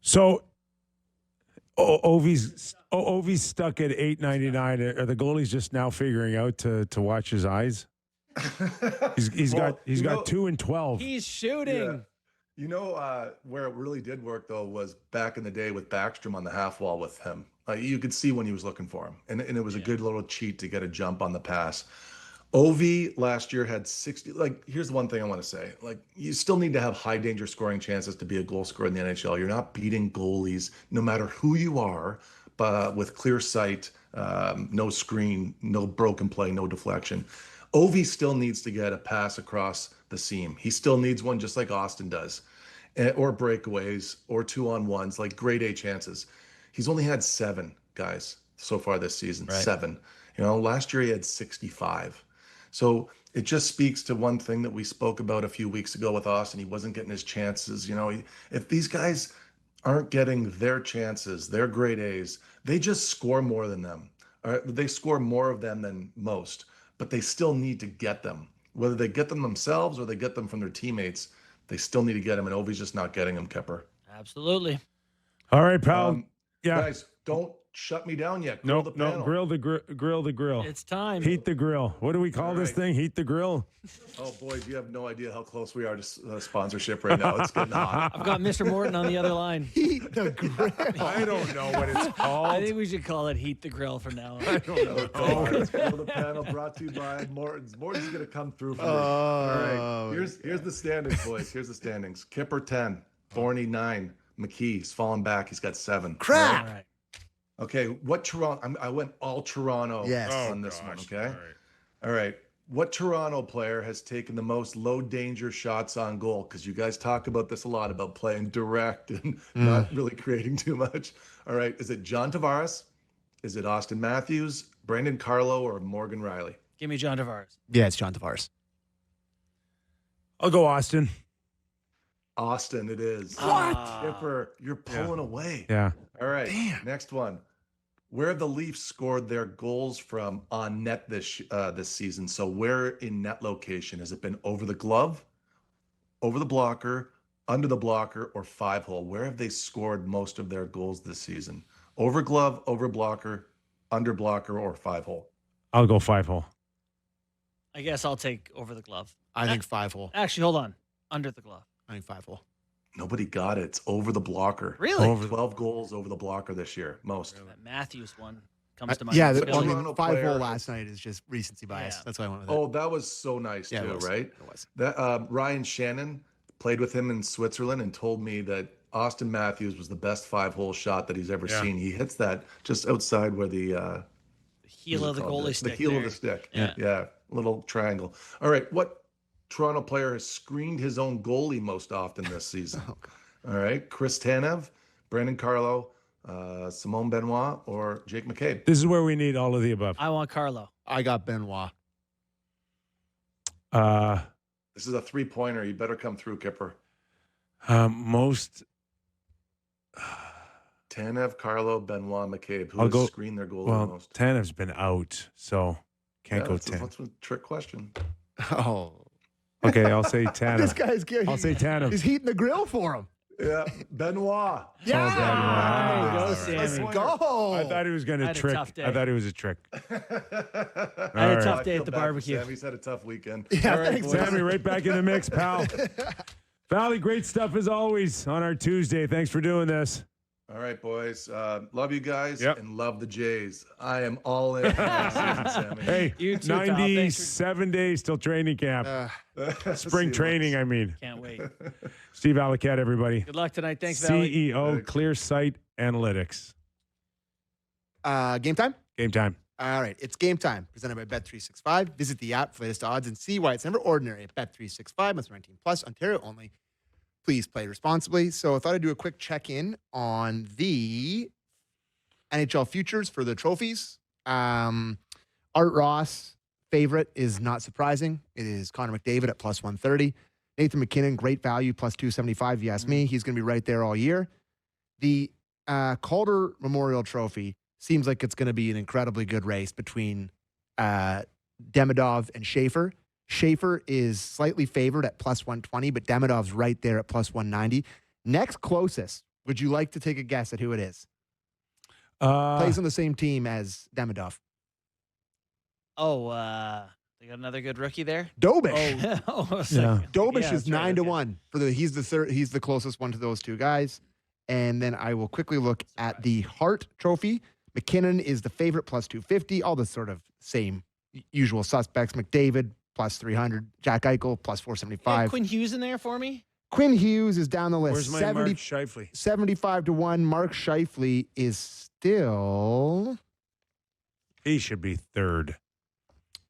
So Ovi's stuck at $8.99. Are the goalies just now figuring out to watch his eyes? He's got 2 and 12. He's shooting. Yeah. You know where it really did work though was back in the day with Backstrom on the half wall with him. You could see when he was looking for him, and it was a good little cheat to get a jump on the pass. Ovi last year had 60. Like, here's the one thing I want to say. Like, you still need to have high danger scoring chances to be a goal scorer in the NHL. You're not beating goalies, no matter who you are, but with clear sight, no screen, no broken play, no deflection. Ovi still needs to get a pass across the seam. He still needs one just like Austin does, or breakaways, or 2-on-1s, like grade A chances. He's only had 7, guys, so far this season. Right. 7. You know, last year he had 65. So it just speaks to one thing that we spoke about a few weeks ago with Austin. He wasn't getting his chances. You know, if these guys aren't getting their chances, their grade A's, they just score more than them. They score more of them than most, but they still need to get them. Whether they get them themselves or they get them from their teammates, they still need to get them, and Ovi's just not getting them, Kyper. Absolutely. All right, pal. Guys, don't shut me down yet. Grill the panel. Grill the grill. It's time. Heat the grill. What do we call this thing? Heat the grill? Oh, boys, you have no idea how close we are to sponsorship right now. It's getting hot. I've got Mr. Morton on the other line. Heat the grill. I don't know what it's called. I think we should call it Heat the Grill from now on. I don't know. Grill the panel brought to you by Morton's. Morton's going to come through for me. All right. Here's the standings, boys. Here's the standings. Kyper 10, Bourne 9, McKee's falling back. He's got 7. Crap. All right. Okay, what Toronto? I went all Toronto on this one. Okay, all right. What Toronto player has taken the most low danger shots on goal? Because you guys talk about this a lot about playing direct and not really creating too much. All right, is it John Tavares? Is it Austin Matthews, Brandon Carlo, or Morgan Riley? Give me John Tavares. Yeah, it's John Tavares. I'll go Austin. Austin, it is. What? Kyper, you're pulling away. Yeah. All right, next one. where have the Leafs scored their goals from on net this season? So where in net location? Has it been over the glove, over the blocker, under the blocker, or 5-hole? Where have they scored most of their goals this season? Over glove, over blocker, under blocker, or 5-hole? I'll go 5-hole. I guess I'll take over the glove. I think 5-hole. Actually, hold on. Under the glove. I think 5-hole. Nobody got it. It's over the blocker. Really? 12 goals over the blocker this year, most. That Matthews one comes to mind. Yeah, The I mean, Toronto 5-hole player- last night is just recency bias. Yeah. That's why I went with it. Oh, that was so nice Yeah, it too, was. right? It was. That Ryan Shannon played with him in Switzerland and told me that Austin Matthews was the best 5-hole shot that he's ever seen. He hits that just outside where the heel of the called? goalie stick. The heel there. of the stick. Yeah. Little triangle. All right, what Toronto player has screened his own goalie most often this season? All right, Chris Tanev, Brandon Carlo, Simone Benoit, or Jake McCabe? This is where we need all of the above. I want Carlo. I got Benoit. This is a 3-pointer. You better come through, Kipper. Most. Tanev, Carlo, Benoit, McCabe. Who I'll has go- screened their goalie Well, most? Tanev's been out, so can't go that's 10. That's a trick question. Oh. Okay, I'll say This Tanev. guy's good. I'll say Tanev. He's heating the grill for him. Yeah, Benoit. Yeah. Benoit. There you go, All Sammy. Let's right. go. I thought he was going I to had a trick. tough day. I thought it was a trick. I had a All tough right. day at the barbecue. Sammy's had a tough weekend. Yeah, All right, thanks, boys. Sammy, right back in the mix, pal. Valley, great stuff as always on our Tuesday. Thanks for doing this. All right, boys. Love you guys Yep. and love the Jays. I am all in for next season, Sammy. Hey, You too, pal. Thanks 97 days till training camp. Spring See you, training, boys. I mean. Can't wait. Steve Valiquette, everybody. Good luck tonight. Thanks, Valley. CEO, Clear Sight Analytics. Game time? Game time. All right, it's game time. Presented by Bet365. Visit the app for latest odds and see why it's never ordinary at Bet365. Must 19 plus, Ontario only. Please play responsibly. So I thought I'd do a quick check-in on the NHL futures for the trophies. Art Ross favorite is not surprising. It is Connor McDavid at plus 130. Nathan McKinnon, great value, plus 275. If you ask me, he's going to be right there all year. The Calder Memorial Trophy seems like it's going to be an incredibly good race between Demidov and Schaefer. Schaefer is slightly favored at plus 120, but Demidov's right there at plus 190. Next closest, would you like to take a guess at who it is? Plays on the same team as Demidov. Oh, they got another good rookie there. Dobish. Oh, I was Yeah. like, Dobish yeah, is that's right, 9 to okay. 1 for the. He's the third. He's the closest one to those two guys. And then I will quickly look at the Hart Trophy. McKinnon is the favorite, plus 250. All the sort of same usual suspects. McDavid plus 300. Jack Eichel plus Yeah, 475. Quinn Hughes in there for me. Quinn Hughes is down the list. Where's my Mark Scheifele? 75 to 1. Mark Scheifele is still. He should be third.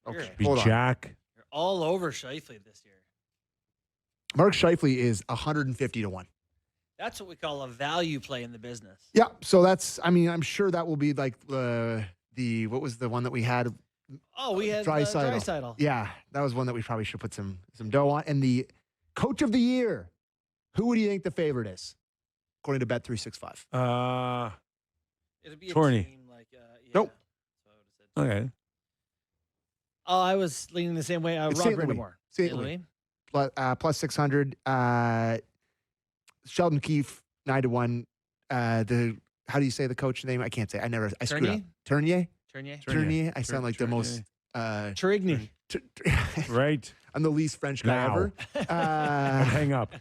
Okay. Be Hold on. Jack. You're all over Scheifele this year. Mark Scheifele is 150 to 1. That's what we call a value play in the business. Yeah. So that's, I mean, I'm sure that will be like the what was the one that we had? Oh, we had Draisaitl. Draisaitl. Yeah. That was one that we probably should put some dough on. And the coach of the year, who do you think the favorite is? According to Bet365. It'd be a Torney. team like yeah. Nope. So I would've said- Okay. Oh, I was leaning the same way. It's Rob St. Louis. Brindamore. St. Louis. Plus 600. Sheldon Keefe, 9 to 1. How do you say the coach name? I can't say. I screwed up. Turnier? Turnier. Turnier. I sound like the most. Turigny. Right. I'm the least French guy Now. ever. Hang up.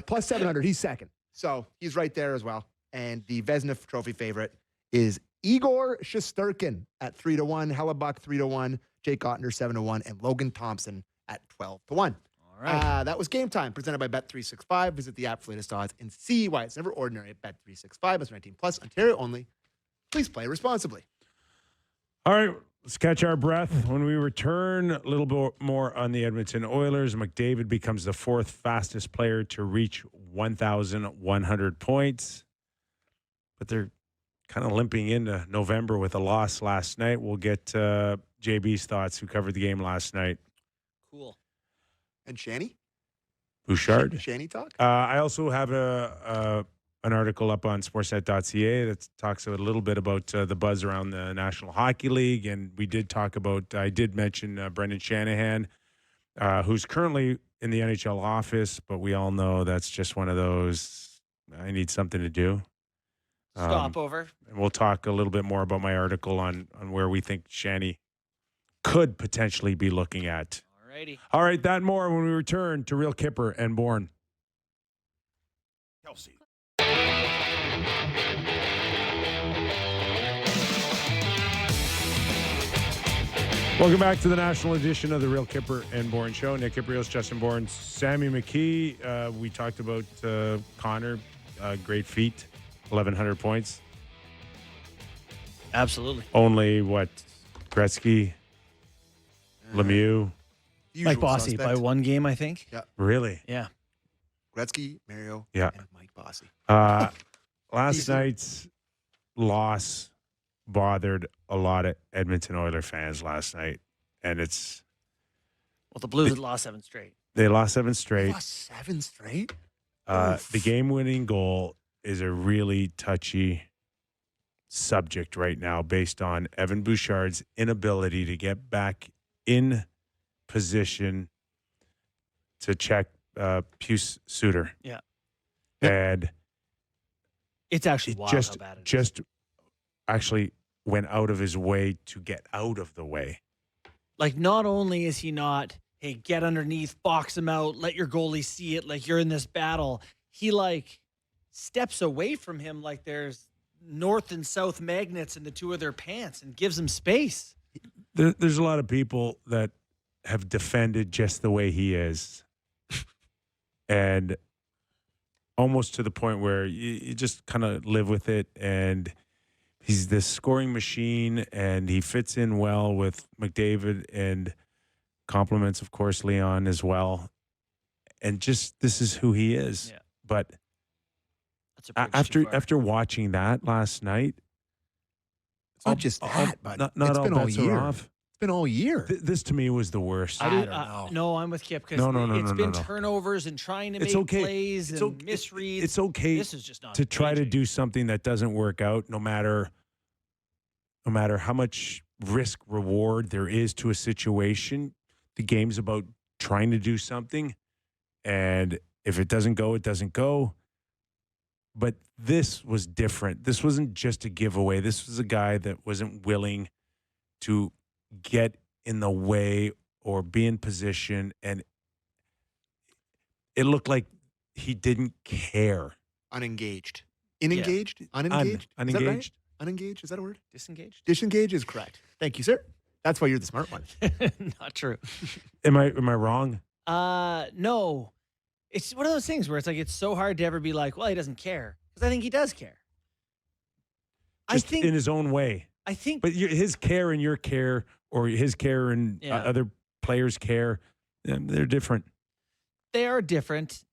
Plus 700. He's second. So he's right there as well. And the Vezina Trophy favorite is Igor Shesterkin at 3 to 1. Hellebuck 3 to 1. Jake Ottner 7 to 1. And Logan Thompson at 12 to 1. All right. That was Game Time, presented by Bet365. Visit the app for latest odds and see why it's never ordinary at Bet365. It's 19 plus, Ontario only. Please play responsibly. All right, let's catch our breath. When we return, a little bit more on the Edmonton Oilers. McDavid becomes the fourth fastest player to reach 1,100 points. But they're kind of limping into November with a loss last night. We'll get JB's thoughts, who covered the game last night. Cool. And Shanny? Bouchard. Shanny talk? I also have a an article up on sportsnet.ca that talks a little bit about the buzz around the National Hockey League. And we did talk about, I did mention Brendan Shanahan, who's currently in the NHL office, but we all know that's just one of those, I need something to do. Stopover. And we'll talk a little bit more about my article on where we think Shanny could potentially be looking at. Alrighty. All right, that and more when we return to Real Kyper and Bourne. Kelsey. Welcome back to the national edition of the Real Kyper and Bourne Show. Nick Kypreos, Justin Bourne, Sammy McKee. We talked about Connor. Great feat, 1,100 points. Absolutely. Only, what, Gretzky, Lemieux? Mike Bossy by one game, I think. Yeah. Really? Yeah. Gretzky, Mario, Yeah. and Mike Bossy. Last Decent. night's loss bothered a lot of Edmonton Oilers fans last night. And Well, the Blues had lost 7 straight. they lost 7 straight. Lost 7 straight? The game-winning goal is a really touchy subject right now based on Evan Bouchard's inability to get back in position to check Puce Suter. Yeah. And It's actually it wild just how bad it is. just actually went out of his way to get out of the way. Like, not only is he not, hey, get underneath, box him out, let your goalie see it, like you're in this battle. He, like, steps away from him like there's north and south magnets in the two of their pants and gives him space. There's a lot of people that have defended just the way he is. And almost to the point where you just kind of live with it. And he's this scoring machine, and he fits in well with McDavid, and compliments, of course, Leon as well. And just this is who he is. Yeah. But That's a bridge too far. after watching that last night, It's not just that, but not it's all been all bets are year. off. It's been all year. This to me was the worst. I don't do, know. No, I'm with Kip because No, it's been no. turnovers and trying to It's make okay. plays It's and okay. misreads. It's okay This is just not to try to engaging. do something that doesn't work out, no matter how much risk reward there is to a situation. The game's about trying to do something, and if it doesn't go, it doesn't go. But this was different. This wasn't just a giveaway. This was a guy that wasn't willing to get in the way or be in position, and it looked like he didn't care. Unengaged. Unengaged? Unengaged? Is that right? Unengaged. Unengaged? Is that a word? Disengaged? Disengaged is correct. Thank you, sir. That's why you're the smart one. Not true. Am I wrong? No. It's one of those things where it's like it's so hard to ever be like, well, he doesn't care. Because I think he does care. Just in his own way. I think But his care and your care, or his care and Yeah. other players' care, they're different. they are different.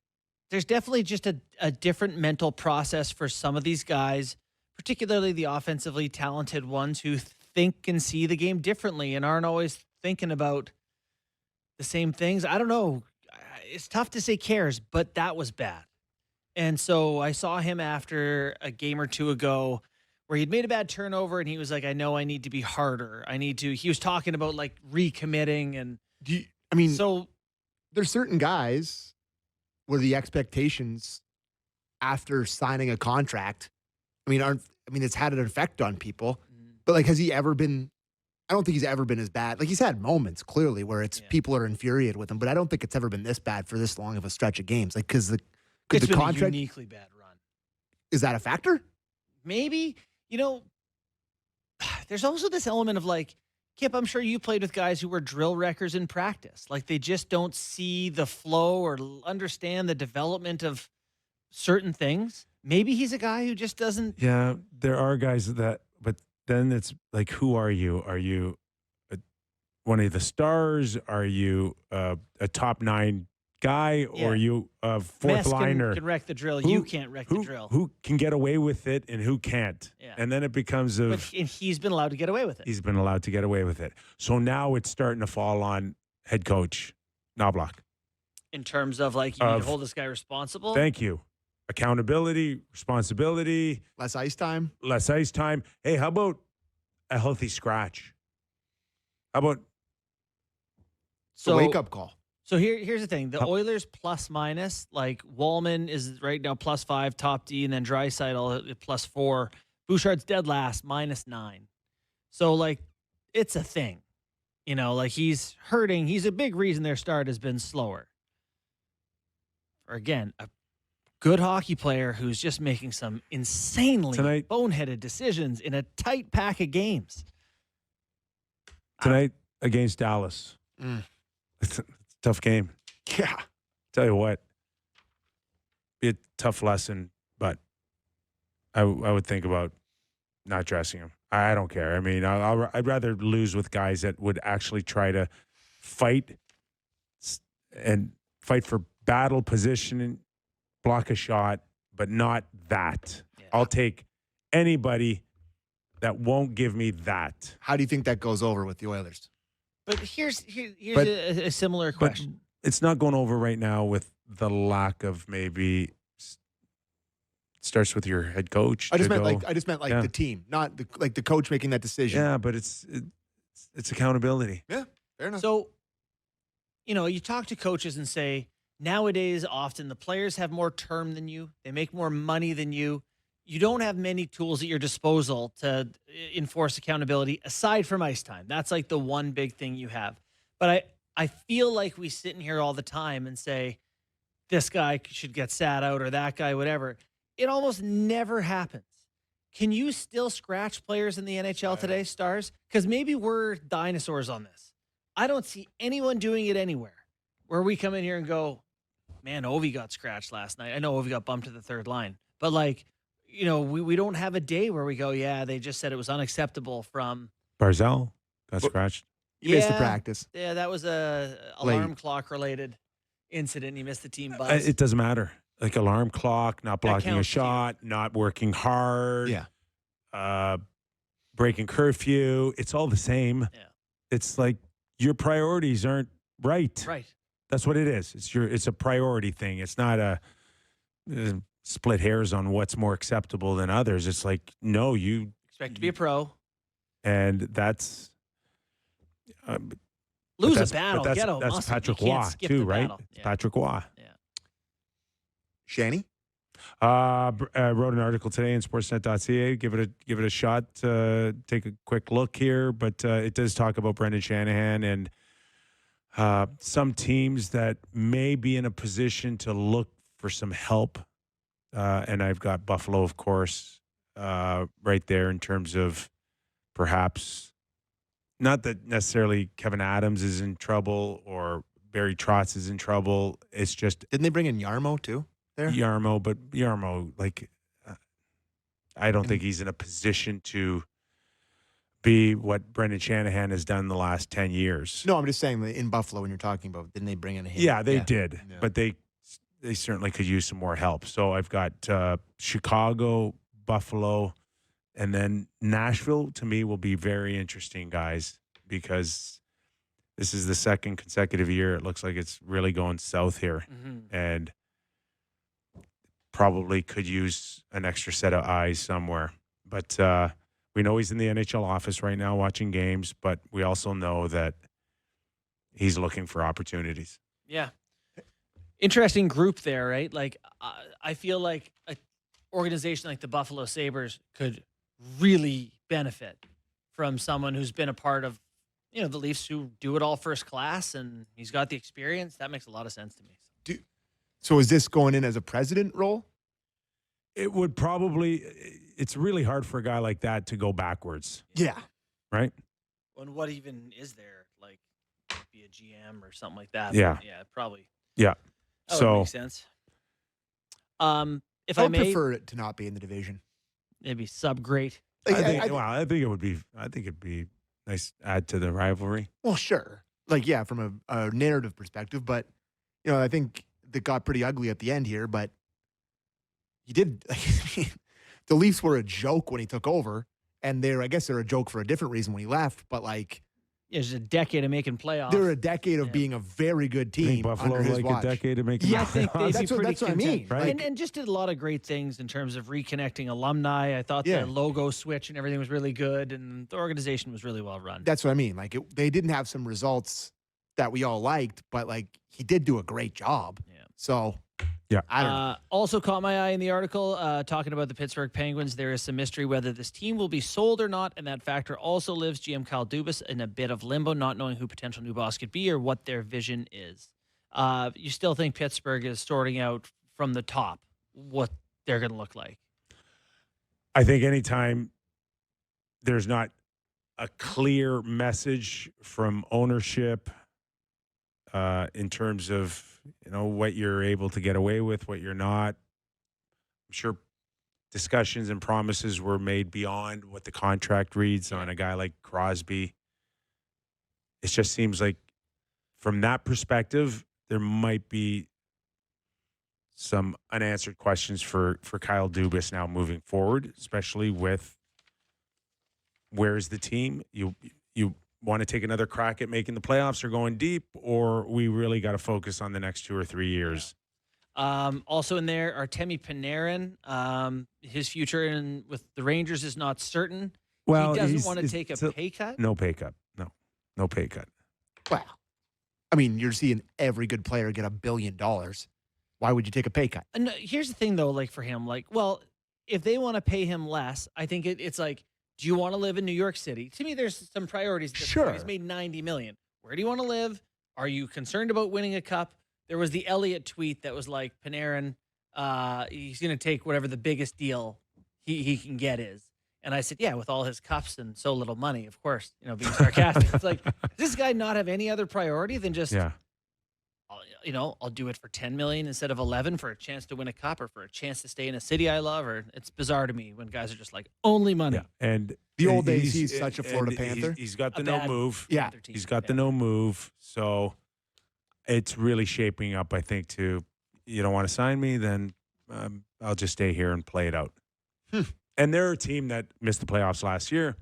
There's definitely just a different mental process for some of these guys, particularly the offensively talented ones who think and see the game differently and aren't always thinking about the same things. I don't know. It's tough to say cares, but that was bad. And so I saw him after a game or two ago where he'd made a bad turnover and he was like, I know I need to be harder. He was talking about like recommitting. And so there's certain guys where the expectations after signing a contract, it's had an effect on people. But like, has he ever been? I don't think he's ever been as bad. Like, he's had moments clearly where people are infuriated with him, but I don't think it's ever been this bad for this long of a stretch of games. Like, because it's the been contract a uniquely bad run. is that a factor? Maybe, there's also this element of like, Kip, I'm sure you played with guys who were drill wreckers in practice. Like, they just don't see the flow or understand the development of certain things. Maybe he's a guy who just doesn't. Yeah, there are guys that, but then it's like, who are you? Are you one of the stars? Are you a top 9 guy, or are you a fourth Mess liner? can wreck the drill. You can't wreck the drill. Who can get away with it and who can't? Yeah. And then it becomes And he's been allowed to get away with it. he's been allowed to get away with it. So now it's starting to fall on head coach Knobloch. In terms of like, you need to hold this guy responsible. Thank you. accountability, responsibility, Less ice time. less ice time. Hey, how about a healthy scratch? How about It's a wake-up call. So here's the thing. The Oilers plus minus, like Wallman is right now +5, top D, and then Draisaitl at +4. Bouchard's dead last, -9. So, like, it's a thing. You know, like he's hurting. He's a big reason their start has been slower. Or again, a good hockey player who's just making some insanely boneheaded decisions in a tight pack of games. Tonight against Dallas. It's a tough game. Yeah. Tell you what, be a tough lesson, but I would think about not dressing him. I don't care. I mean, I'd rather lose with guys that would actually try to fight for battle positioning, block a shot, but not that. Yeah. I'll take anybody that won't give me that. How do you think that goes over with the Oilers? But here's a similar question. But it's not going over right now with the lack of maybe. Starts with your head coach. I just meant the team, not the coach making that decision. Yeah, but it's accountability. Yeah, fair enough. So, you know, you talk to coaches and say nowadays often the players have more term than you. They make more money than you. You don't have many tools at your disposal to enforce accountability aside from ice time. That's like the one big thing you have. But I feel like we sit in here all the time and say this guy should get sat out or that guy, whatever. It almost never happens. Can you still scratch players in the NHL today, Stars? Because maybe we're dinosaurs on this. I don't see anyone doing it anywhere where we come in here and go, man, Ovi got scratched last night. I know Ovi got bumped to the third line. But, like, you know, we don't have a day where we go, yeah, they just said it was unacceptable from. Barzal got scratched. He missed the practice. Yeah, that was a alarm clock-related incident. He missed the team bus. It doesn't matter. Like alarm clock, not blocking a shot, not working hard, breaking curfew. It's all the same. Yeah. It's like your priorities aren't right. Right. That's what it is. It's a priority thing. It's not a split hairs on what's more acceptable than others. It's like, no, you expect to be a pro. And that's lose a battle. That's Patrick Waugh too, right? Yeah. Patrick Waugh. Yeah. Shanny? Wrote an article today in sportsnet.ca. Give it a shot. Take a quick look here, but it does talk about Brendan Shanahan and some teams that may be in a position to look for some help. And I've got Buffalo, of course, right there in terms of perhaps not that necessarily Kevin Adams is in trouble or Barry Trotz is in trouble. It's just didn't they bring in Yarmo too? There? Yarmo, like, I don't think he's in a position to be what Brendan Shanahan has done the last 10 years. No, I'm just saying in Buffalo when you're talking about, didn't they bring in him? Yeah, they did, but they certainly could use some more help. So I've got Chicago, Buffalo, and then Nashville. To me, will be very interesting, guys, because this is the second consecutive year. It looks like it's really going south here, and probably could use an extra set of eyes somewhere. But we know he's in the NHL office right now watching games, but we also know that he's looking for opportunities. Yeah. Interesting group there, right? Like, I feel like an organization like the Buffalo Sabres could really benefit from someone who's been a part of, you know, the Leafs who do it all first class, and he's got the experience. That makes a lot of sense to me. So is this going in as a president role? It would probably – it's really hard for a guy like that to go backwards. Yeah. Right? And what even is there? Like, be a GM or something like that? Yeah. Yeah, probably. Yeah. That would make sense. If I may prefer it to not be in the division. Maybe sub-great. I think it'd be nice to add to the rivalry. Well, sure. Like, yeah, from a narrative perspective, but, you know, I think that got pretty ugly at the end here, but you did. The Leafs were a joke when he took over, and I guess they're a joke for a different reason when he left. But, like, There's a decade of making playoffs. They're a decade of being a very good I think team Buffalo under his like watch. a decade to make. Yeah, I think they'd be That's pretty what I mean, content. right? And just did a lot of great things in terms of reconnecting alumni. I thought Yeah. the logo switch and everything was really good, and the organization was really well run. That's what I mean. Like they didn't have some results that we all liked, but like he did do a great job. Yeah. So Yeah. I don't know. Also caught my eye in the article talking about the Pittsburgh Penguins. There is some mystery whether this team will be sold or not, and that factor also leaves GM Kyle Dubas in a bit of limbo, not knowing who potential new boss could be or what their vision is. You still think Pittsburgh is sorting out from the top what they're going to look like? I think anytime there's not a clear message from ownership in terms of what you're able to get away with, what you're not. I'm sure discussions and promises were made beyond what the contract reads on a guy like Crosby. It just seems like from that perspective, there might be some unanswered questions for Kyle Dubas now moving forward, especially with where's the team? You want to take another crack at making the playoffs or going deep, or we really got to focus on the next 2 or 3 years? Also in there, Artemi Panarin, his future with the Rangers is not certain. Well, he doesn't want to take a it's pay cut. No pay cut. No pay cut. Well, I mean, you're seeing every good player get $1 billion. Why would you take a pay cut? And here's the thing, though, like for him, like, well, if they want to pay him less, I think it's like, do you want to live in New York City? To me, there's some priorities. Sure. He's made $90 million. Where do you want to live? Are you concerned about winning a cup? There was the Elliott tweet that was like, Panarin, he's going to take whatever the biggest deal he can get is. And I said, yeah, with all his cups and so little money, of course, being sarcastic. It's like, does this guy not have any other priority than just, I'll do it for $10 million instead of 11 for a chance to win a cup or for a chance to stay in a city I love? Or it's bizarre to me when guys are just like, only money. Yeah. And The old days, he's such a Florida Panther. He's got the A no bad move. Yeah. Panther team. He's got the no move. So it's really shaping up, I think, to you don't want to sign me, then I'll just stay here and play it out. And they're a team that missed the playoffs last year.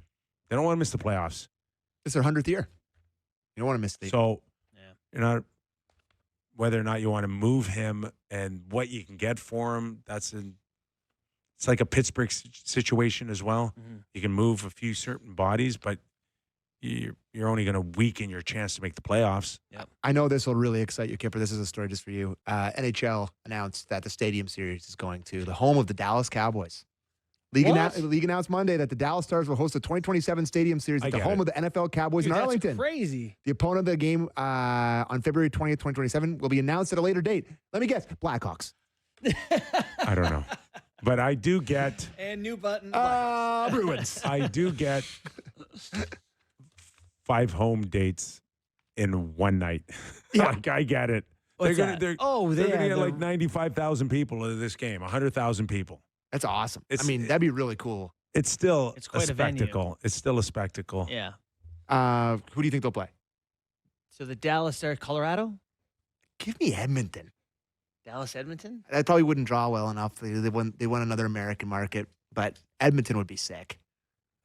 They don't want to miss the playoffs. It's their 100th year. You don't want to miss the. So you're not, whether or not you want to move him and what you can get for him, it's like a Pittsburgh situation as well. Mm-hmm. You can move a few certain bodies, but you're only going to weaken your chance to make the playoffs. Yep. I know this will really excite you, Kyper. This is a story just for you. NHL announced that the Stadium Series is going to the home of the Dallas Cowboys. League announced Monday that the Dallas Stars will host the 2027 Stadium Series at the home of the NFL Cowboys in Arlington. That's crazy. The opponent of the game on February 20th, 2027 will be announced at a later date. Let me guess, Blackhawks. I don't know. But I do get And new button. Bruins. I do get 5 home dates in one night. Yeah. Like, I get it. What's they're that? gonna They get had like 95,000 people to this game, 100,000 people. That's awesome. It's- I mean, that'd be really cool. It's still It's a quite a venue. spectacle. It's still a spectacle. Yeah. Who do you think they'll play? So the Dallas Stars, Colorado? Give me Edmonton. Dallas, Edmonton? That probably wouldn't draw well enough. They won another American market, but Edmonton would be sick.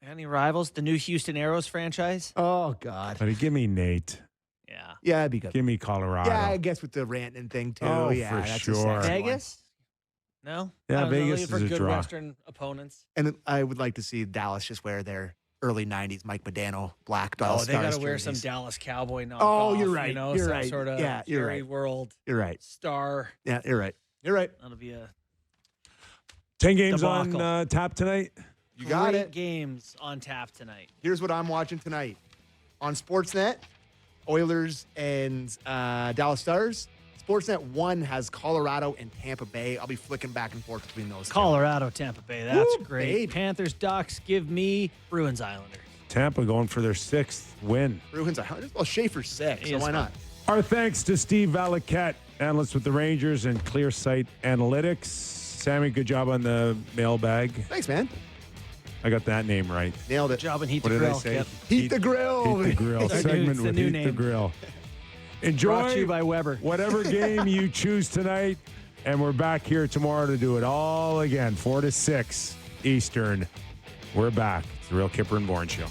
Any rivals? The new Houston Aeros franchise? Oh, God. But give me Nate. Yeah. Yeah, that'd be good. Give me Colorado. Yeah, I guess with the Rantanen thing, too. Oh, yeah, for that's a sure. sexy one. Vegas? No? Yeah, I don't know, Vegas looking for is a good draw. Western opponents. And I would like to see Dallas just wear their early 90s Mike Modano black Dallas Oh, they got Stars to wear some jerseys. Dallas Cowboy knockoff. Oh, you're right. You're You're some right. sort of Yeah, you're Jerry right. World You're right. star. Yeah, you're right. You're right. That'll be a 10 games Debacle. on tap tonight. You got great it. games on tap tonight. Here's what I'm watching tonight. On Sportsnet, Oilers and Dallas Stars. Sportsnet 1 has Colorado and Tampa Bay. I'll be flicking back and forth between those two. Colorado, Tampa Bay. That's Woo, great. baby. Panthers, Ducks. Give me Bruins, Islanders. Tampa going for their 6th win. Bruins are well, Schaefer's 6, He so is why fun. not? Our thanks to Steve Valiquette, analyst with the Rangers and ClearSight Analytics. Sammy, good job on the mailbag. Thanks, man. I got that name right. Nailed it. Good job and heat What the did I grill. say? Kip. Heat the grill. Heat the grill. It's the new- Segment it's the with new Heat the name. Grill. Enjoy Brought to you by Weber. whatever game you choose tonight. And we're back here tomorrow to do it all again, 4 to 6 Eastern. We're back. It's the Real Kyper and Bourne Show.